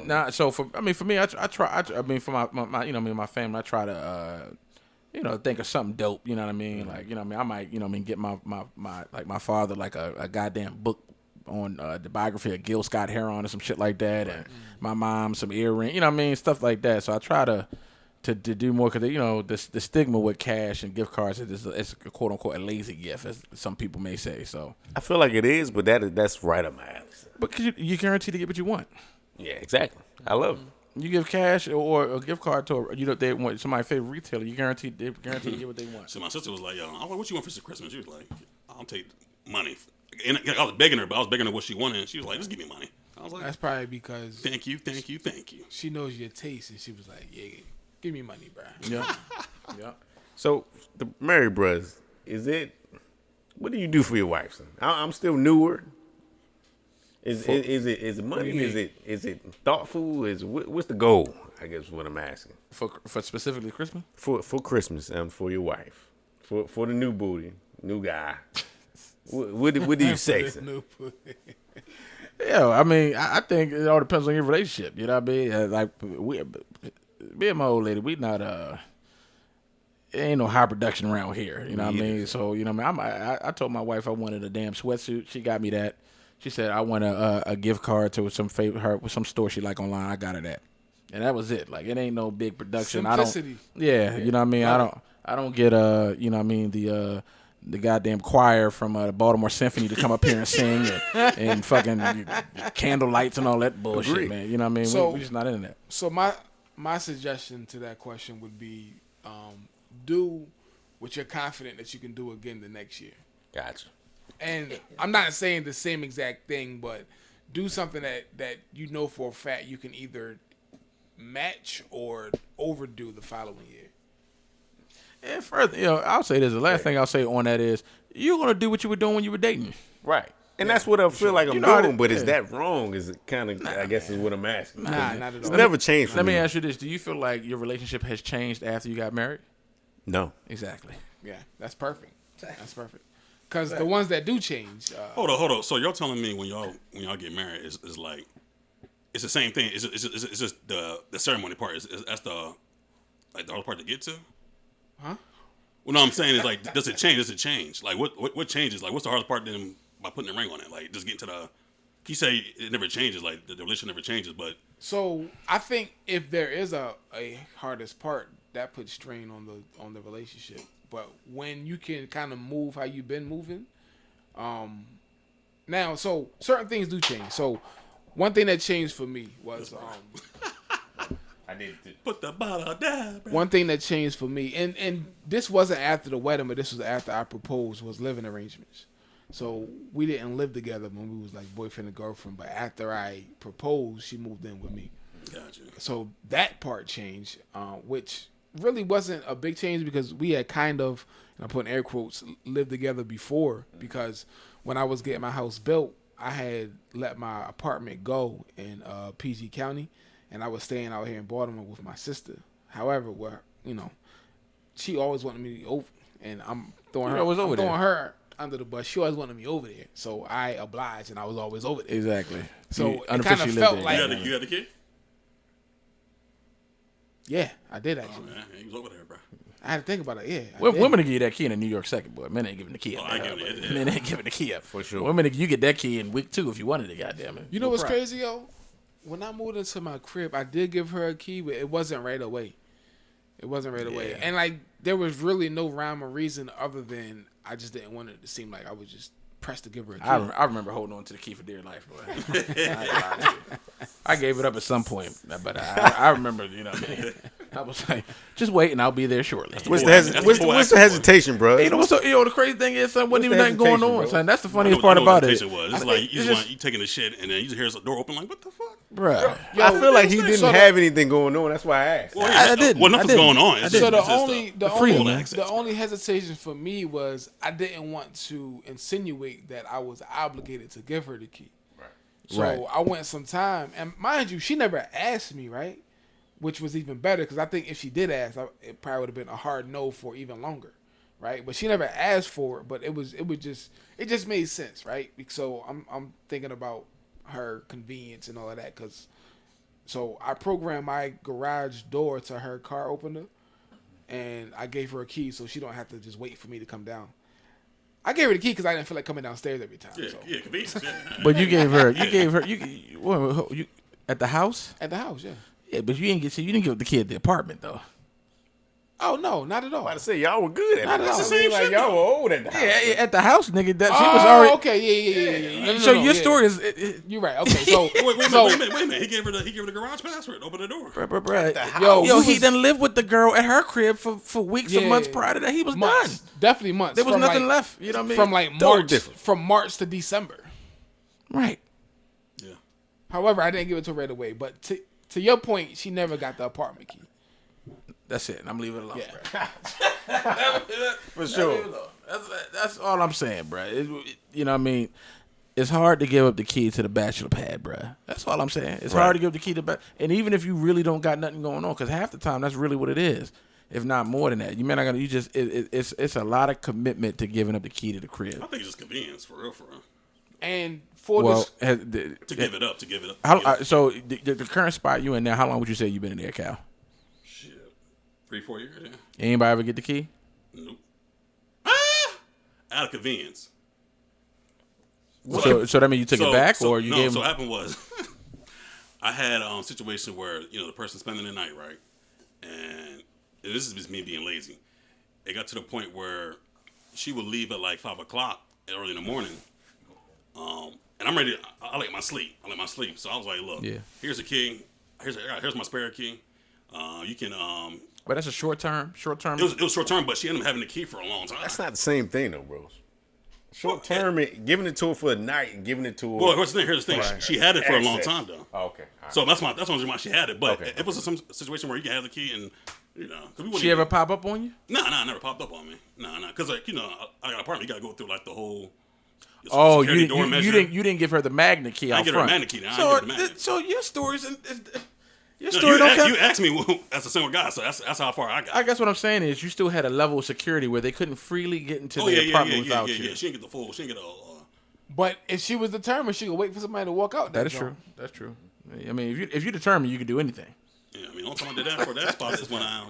For me, I try. For my family, I try to think of something dope. You know what I mean? Like, I might, get my father like a goddamn book on the biography of Gil Scott Heron or some shit like that, and my mom some earring, stuff like that. So I try to do more because the stigma with cash and gift cards is it's a quote unquote a lazy gift, as some people may say. So I feel like it is, but that's right up my alley. but cause you guaranteed to get what you want. Yeah, exactly. I love it. You give cash or a gift card to they want somebody's favorite retailer. They guarantee to get what they want. So my sister was like, yo, what you want for Christmas? She was like, I'll take money. And I was begging her, but I was begging her what she wanted. And she was like, just give me money. I was like, That's probably because thank you. she knows your taste, and she was like, yeah, give me money, bro. Yeah, yeah. So the Mary Brothers, what do you do for your wife, son? I'm still newer. Is it money? Is it thoughtful? What's the goal? I guess is what I'm asking. For specifically Christmas. For Christmas and for your wife, for the new booty, new guy. What do you say, son? Yeah, I think it all depends on your relationship. You know what I mean? Like me and my old lady, we not it ain't no high production around here. You know what I mean? So I told my wife I wanted a damn sweatsuit. She got me that. She said I want a gift card to some store she like online. I got her that, and that was it. Like it ain't no big production. Simplicity. You know what I mean? I don't get the goddamn choir from the Baltimore Symphony to come up here and sing and fucking candle lights and all that bullshit, Agreed. man. You know what I mean? So- we just not into that. So my suggestion to that question would be, do what you're confident that you can do again the next year. Gotcha. And I'm not saying the same exact thing, but do something that you know for a fact you can either match or overdo the following year. And further, I'll say this. The last thing I'll say on that is you're gonna do what you were doing when you were dating. Right. And that's what I feel like I'm know how doing, to- but is yeah. that wrong? Is it kind of, I guess is what I'm asking. Nah, not at It's all. never changed for Let me. me ask you this: do you feel like your relationship has changed after you got married? No. Exactly. Yeah, that's perfect. That's perfect. Because the ones that do change, Hold on. So y'all telling me when y'all get married is like it's the same thing? It's just the ceremony part? That's the hard part to get to? huh? Well, no, I'm saying is like, does it change? Does it change? Like, what changes? Like, what's the hardest part then by putting the ring on it? Like, just getting to the. You say it never changes. Like, the relationship never changes, but So I think if there is a hardest part, that puts strain on the relationship. But when you can kind of move how you've been moving, now so certain things do change. So one thing that changed for me was I did. put the bottle down. Bro. one thing that changed for me, and this wasn't after the wedding, but this was after I proposed, was living arrangements. So we didn't live together when we was like boyfriend and girlfriend, but after I proposed, she moved in with me. Gotcha. So that part changed, which really wasn't a big change because we had kind of, and I put in air quotes, lived together before, because when I was getting my house built, I had let my apartment go in PG County, and I was staying out here in Baltimore with my sister. However, she always wanted me over, and I'm throwing her under the bus. She always wanted me over there, so I obliged, and I was always over there. Exactly. So You it kind unofficially of lived felt there. like, You had the kid? yeah, I did Oh actually. man, he was over there, bro. I had to think about it. Yeah, I Well, did. women give you that key in a New York second, boy. Men ain't giving the key up. I ain't giving it. Men ain't giving the key up. For sure. Women, you get that key in week 2 if you wanted it, goddamn it. You know No what's problem. crazy, yo? When I moved into my crib, I did give her a key, but it wasn't right away. It wasn't right away. And, like, there was really no rhyme or reason other than I just didn't want it to seem like I was just pressed to give her a key. I remember holding on to the key for dear life, boy. I gave it up at some point, but I remember, you know what I mean? I was like, just wait and I'll be there shortly. What's That's the hesitation, bro? You know what's the crazy thing is, son, wasn't even the nothing going hesitation, on, bro? son. That's the I funniest know part what about it. hesitation was. It's like you taking a shit and then you just hear the door open like, what the fuck? Bruh. I feel like he didn't have anything going on. That's why I asked. Well, yeah, I didn't. Well, nothing's I didn't. going on. I It's didn't. just, So it's just freedom, full man. access. the only hesitation for me was I didn't want to insinuate that I was obligated to give her the key. So Right. I went some time, and mind you, she never asked me, right? Which was even better because I think if she did ask, it probably would have been a hard no for even longer, right? But she never asked for it, but it just made sense, right? So I'm thinking about her convenience and all of that so I programmed my garage door to her car opener, and I gave her a key so she don't have to just wait for me to come down. I gave her the key because I didn't feel like coming downstairs every time. Yeah, so. yeah, convenience. Yeah. But you gave her you at the house? At the house, yeah. Yeah, but you didn't give the kid the apartment though. Oh no, not at all. I'm about to say y'all were good at Not it. at all. I mean, like y'all were old at the house. Yeah, at the house, nigga. That she Oh, was already. okay, yeah. No, So your yeah. story is, You're right. Okay, so Wait a minute. He gave her the garage password. Open the door. yo, he he was- done lived with the girl at her crib for weeks or Yeah. months prior to that. He was months, done. definitely months. There was From, nothing like, left. You know what I mean? from like Totally March, different. from March to December. right. Yeah. However, I didn't give it to her right away. But to your point, she never got the apartment key. That's it. I'm leaving it alone, Yeah. bro. For sure. That's all I'm saying, bro. You know what I mean? It's hard to give up the key to the bachelor pad, bro. That's all I'm saying. It's hard to give up the key to and even if you really don't got nothing going on, because half the time that's really what it is, if not more than that. You may not gonna. You just it's a lot of commitment to giving up the key to the crib. I think it's just convenience, for real. And for Well, this, To give it up. so the current spot you in now, how long would you say you been in there, Cal? Shit. 3-4 years, yeah. Anybody ever get the key? Nope. Out of convenience. So that means you took it back, or you no, gave so them? what happened was I had a situation where, the person spending the night, right? And this is just me being lazy. It got to the point where she would leave at like 5 o'clock early in the morning. And I'm ready. I like my sleep. So I was like, look, here's a key. Here's my spare key. You can. But that's a short term. It was short term, but she ended up having the key for a long time. That's not the same thing, though, bros. Short term, giving it to her for a night and giving it to her. Well, here's the thing. Right. She had it for a long Access. time, though. Oh, okay. All right. So that's one reason why she had it. But Okay. if it was some situation where you can have the key and, because we wouldn't. She ever pop up on you? Nah, never popped up on me. Nah, because I got an apartment. You got to go through like the whole. Oh, security you door measure. didn't give her the magnet key I out didn't give her front. a magnet key. I didn't give her the magnet. So your story's your No, story don't count. you asked me as a single guy, so that's how far I got. I guess what I'm saying is you still had a level of security where they couldn't freely get into Oh, the apartment without you. yeah. She didn't get the full. She didn't get a. but if she was determined, she could wait for somebody to walk out. That is true. That's true. I mean, if you're determined, you can do anything. Yeah, I mean, the only time I did that for that spot is when I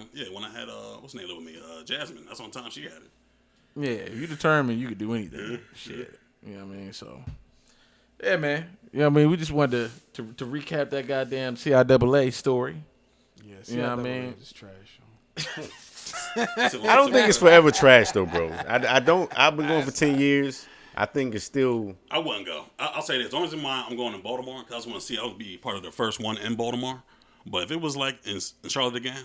had what's her name live with me, Jasmine. That's the only time she had it. Yeah, if you're determined, you can do anything. Shit. You know what I mean? So, yeah, man. You know what I mean? We just wanted to recap that goddamn CIAA story. Yes, You know what I mean? It's trash. I don't think it's forever trash, though, bro. I don't. I've been going for 10 years. I think it's still. I wouldn't go. I'll say this. The only reason why I'm going in Baltimore, because I just want to see, I would be part of the first one in Baltimore. But if it was like in Charlotte again,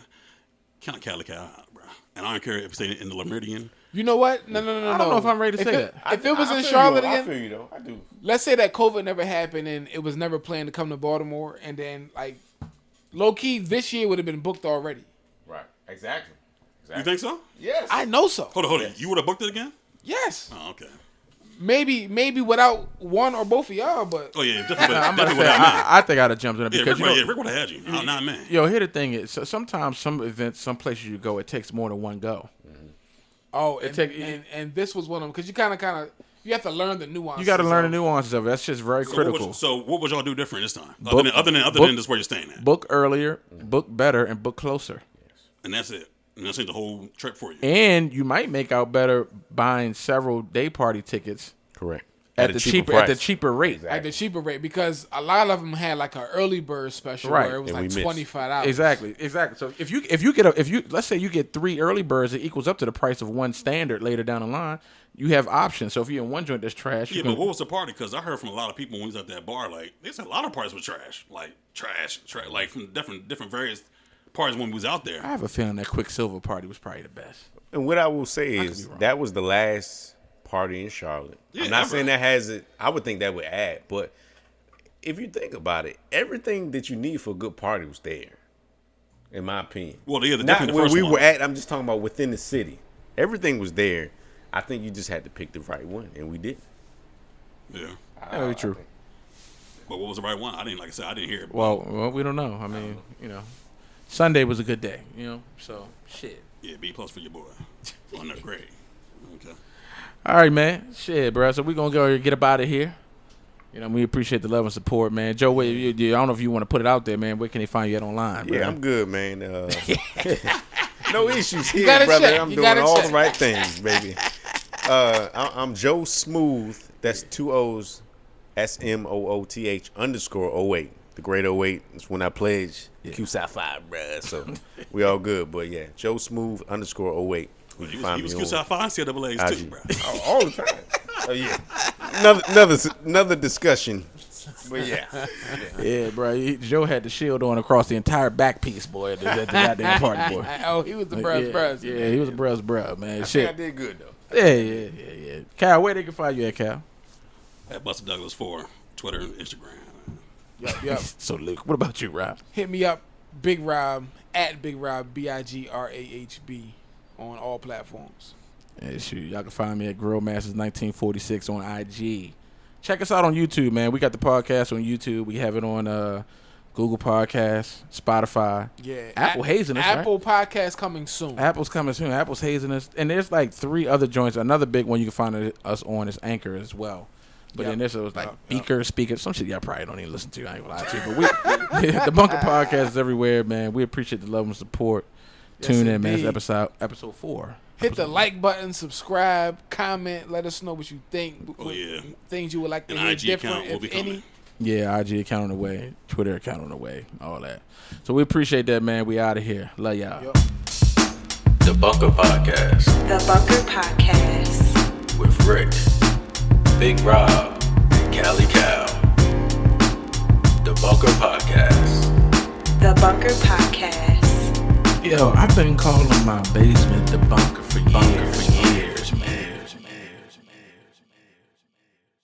count Cali out, bro. And I don't care if it's in the Meridian. You know what? No. I don't know if I'm ready to say that. If it was I in feel Charlotte you, I again, feel you, though. I do. let's say that COVID never happened and it was never planned to come to Baltimore, and then like low key this year would have been booked already. Right. Exactly. You think so? Yes. I know so. Hold on. You would have booked it again? Yes. Oh, okay. Maybe without one or both of y'all, but Oh yeah, definitely. I'm about to Definitely say, without me. I think I'd have jumped in it Yeah, because Rick would have had you. Not me. Yo, here the thing is, so sometimes some events, some places you go, it takes more than one go. and this was one of them because you kind of you have to learn the nuances. You got to learn the nuances of it. That's just very critical. So what would y'all do different this time? Book- Other than book- this where you're staying at, Book earlier, book better, and book closer. and that's it. And that's the whole trip for you. And you might make out better buying several day party tickets Correct. at the cheaper rate. at the cheaper rate because a lot of them had like an early bird special Right. where it was And we like missed. $25. Exactly. So if you let's say you get 3 early birds, it equals up to the price of one standard later down the line. You have options. So if you're in one joint that's trash, Yeah, but what was the party? Because I heard from a lot of people when we was at that bar, like they said a lot of parties were trash, like from different various parties when we was out there. I have a feeling that Quicksilver party was probably the best. And what I will say could is be wrong. that was the last party in Charlotte. Yeah, I'm not ever. saying that has it. I would think that would add, but if you think about it, everything that you need for a good party was there, in my opinion. Well, yeah, not definitely the where first we one. were at. I'm just talking about within the city. Everything was there. I think you just had to pick the right one, and we did. Yeah. Very true. But what was the right one? I didn't, like I said, I didn't hear it. Well, we don't know. I mean, Sunday was a good day, so shit. Yeah, B+ for your boy. On that grade. Okay. All right, man. Shit, bro. So we're going to go and get up out of here. We appreciate the love and support, man. Joe, I don't know if you want to put it out there, man. Where can they find you at online, bro? Yeah, I'm good, man. No issues here, gotta brother. check. I'm You doing gotta all check. the right things, baby. I'm Joe Smooth. That's 2 O's, SMOOTH_08. The great 08 is when I pledged Q Sci-Fi, bruh. So we all good. But yeah, Joe Smooth _08. Well, he was Q-Side 5 CIAAs too, IG. bro. All the time. Oh yeah. Another discussion. But yeah. Yeah, bro. Joe had the shield on across the entire back piece, boy, at the goddamn party, boy. Oh, he was the bruh. Yeah, he was a bruh, man. I Shit. did good though. Yeah. Cal, where they can find you at, Cal? At Buster Douglas 4, Twitter and Instagram. Yep. So, Luke, what about you, Rob? Hit me up, Big Rob, at Big Rob, BIGRAHB, on all platforms. Yeah, shoot, y'all can find me at Grillmasters1946 on IG. Check us out on YouTube, man. We got the podcast on YouTube. We have it on Google Podcasts, Spotify. Yeah. Apple hazing us, right? Apple podcast coming soon. Apple's coming soon. Apple's hazing us. And there's like 3 other joints. Another big one you can find us on is Anchor as well. But then there's like Beaker, Speaker, some shit y'all probably don't even listen to. I ain't gonna lie to you. But the Bunker Podcast is everywhere, man. We appreciate the love and support. Tune in, man. It's episode 4. Hit the like button, subscribe, comment, let us know what you think. Oh, yeah. Things you would like to An hear IG different, account will if be any. coming. Yeah, IG account on the way, Twitter account on the way, all that. So we appreciate that, man. We out of here. Love y'all. Yup. The Bunker Podcast The Bunker Podcast. with Rick, Big Rob, and Cali Cal. The Bunker Podcast. The Bunker Podcast. Yo, I've been calling my basement the bunker for years.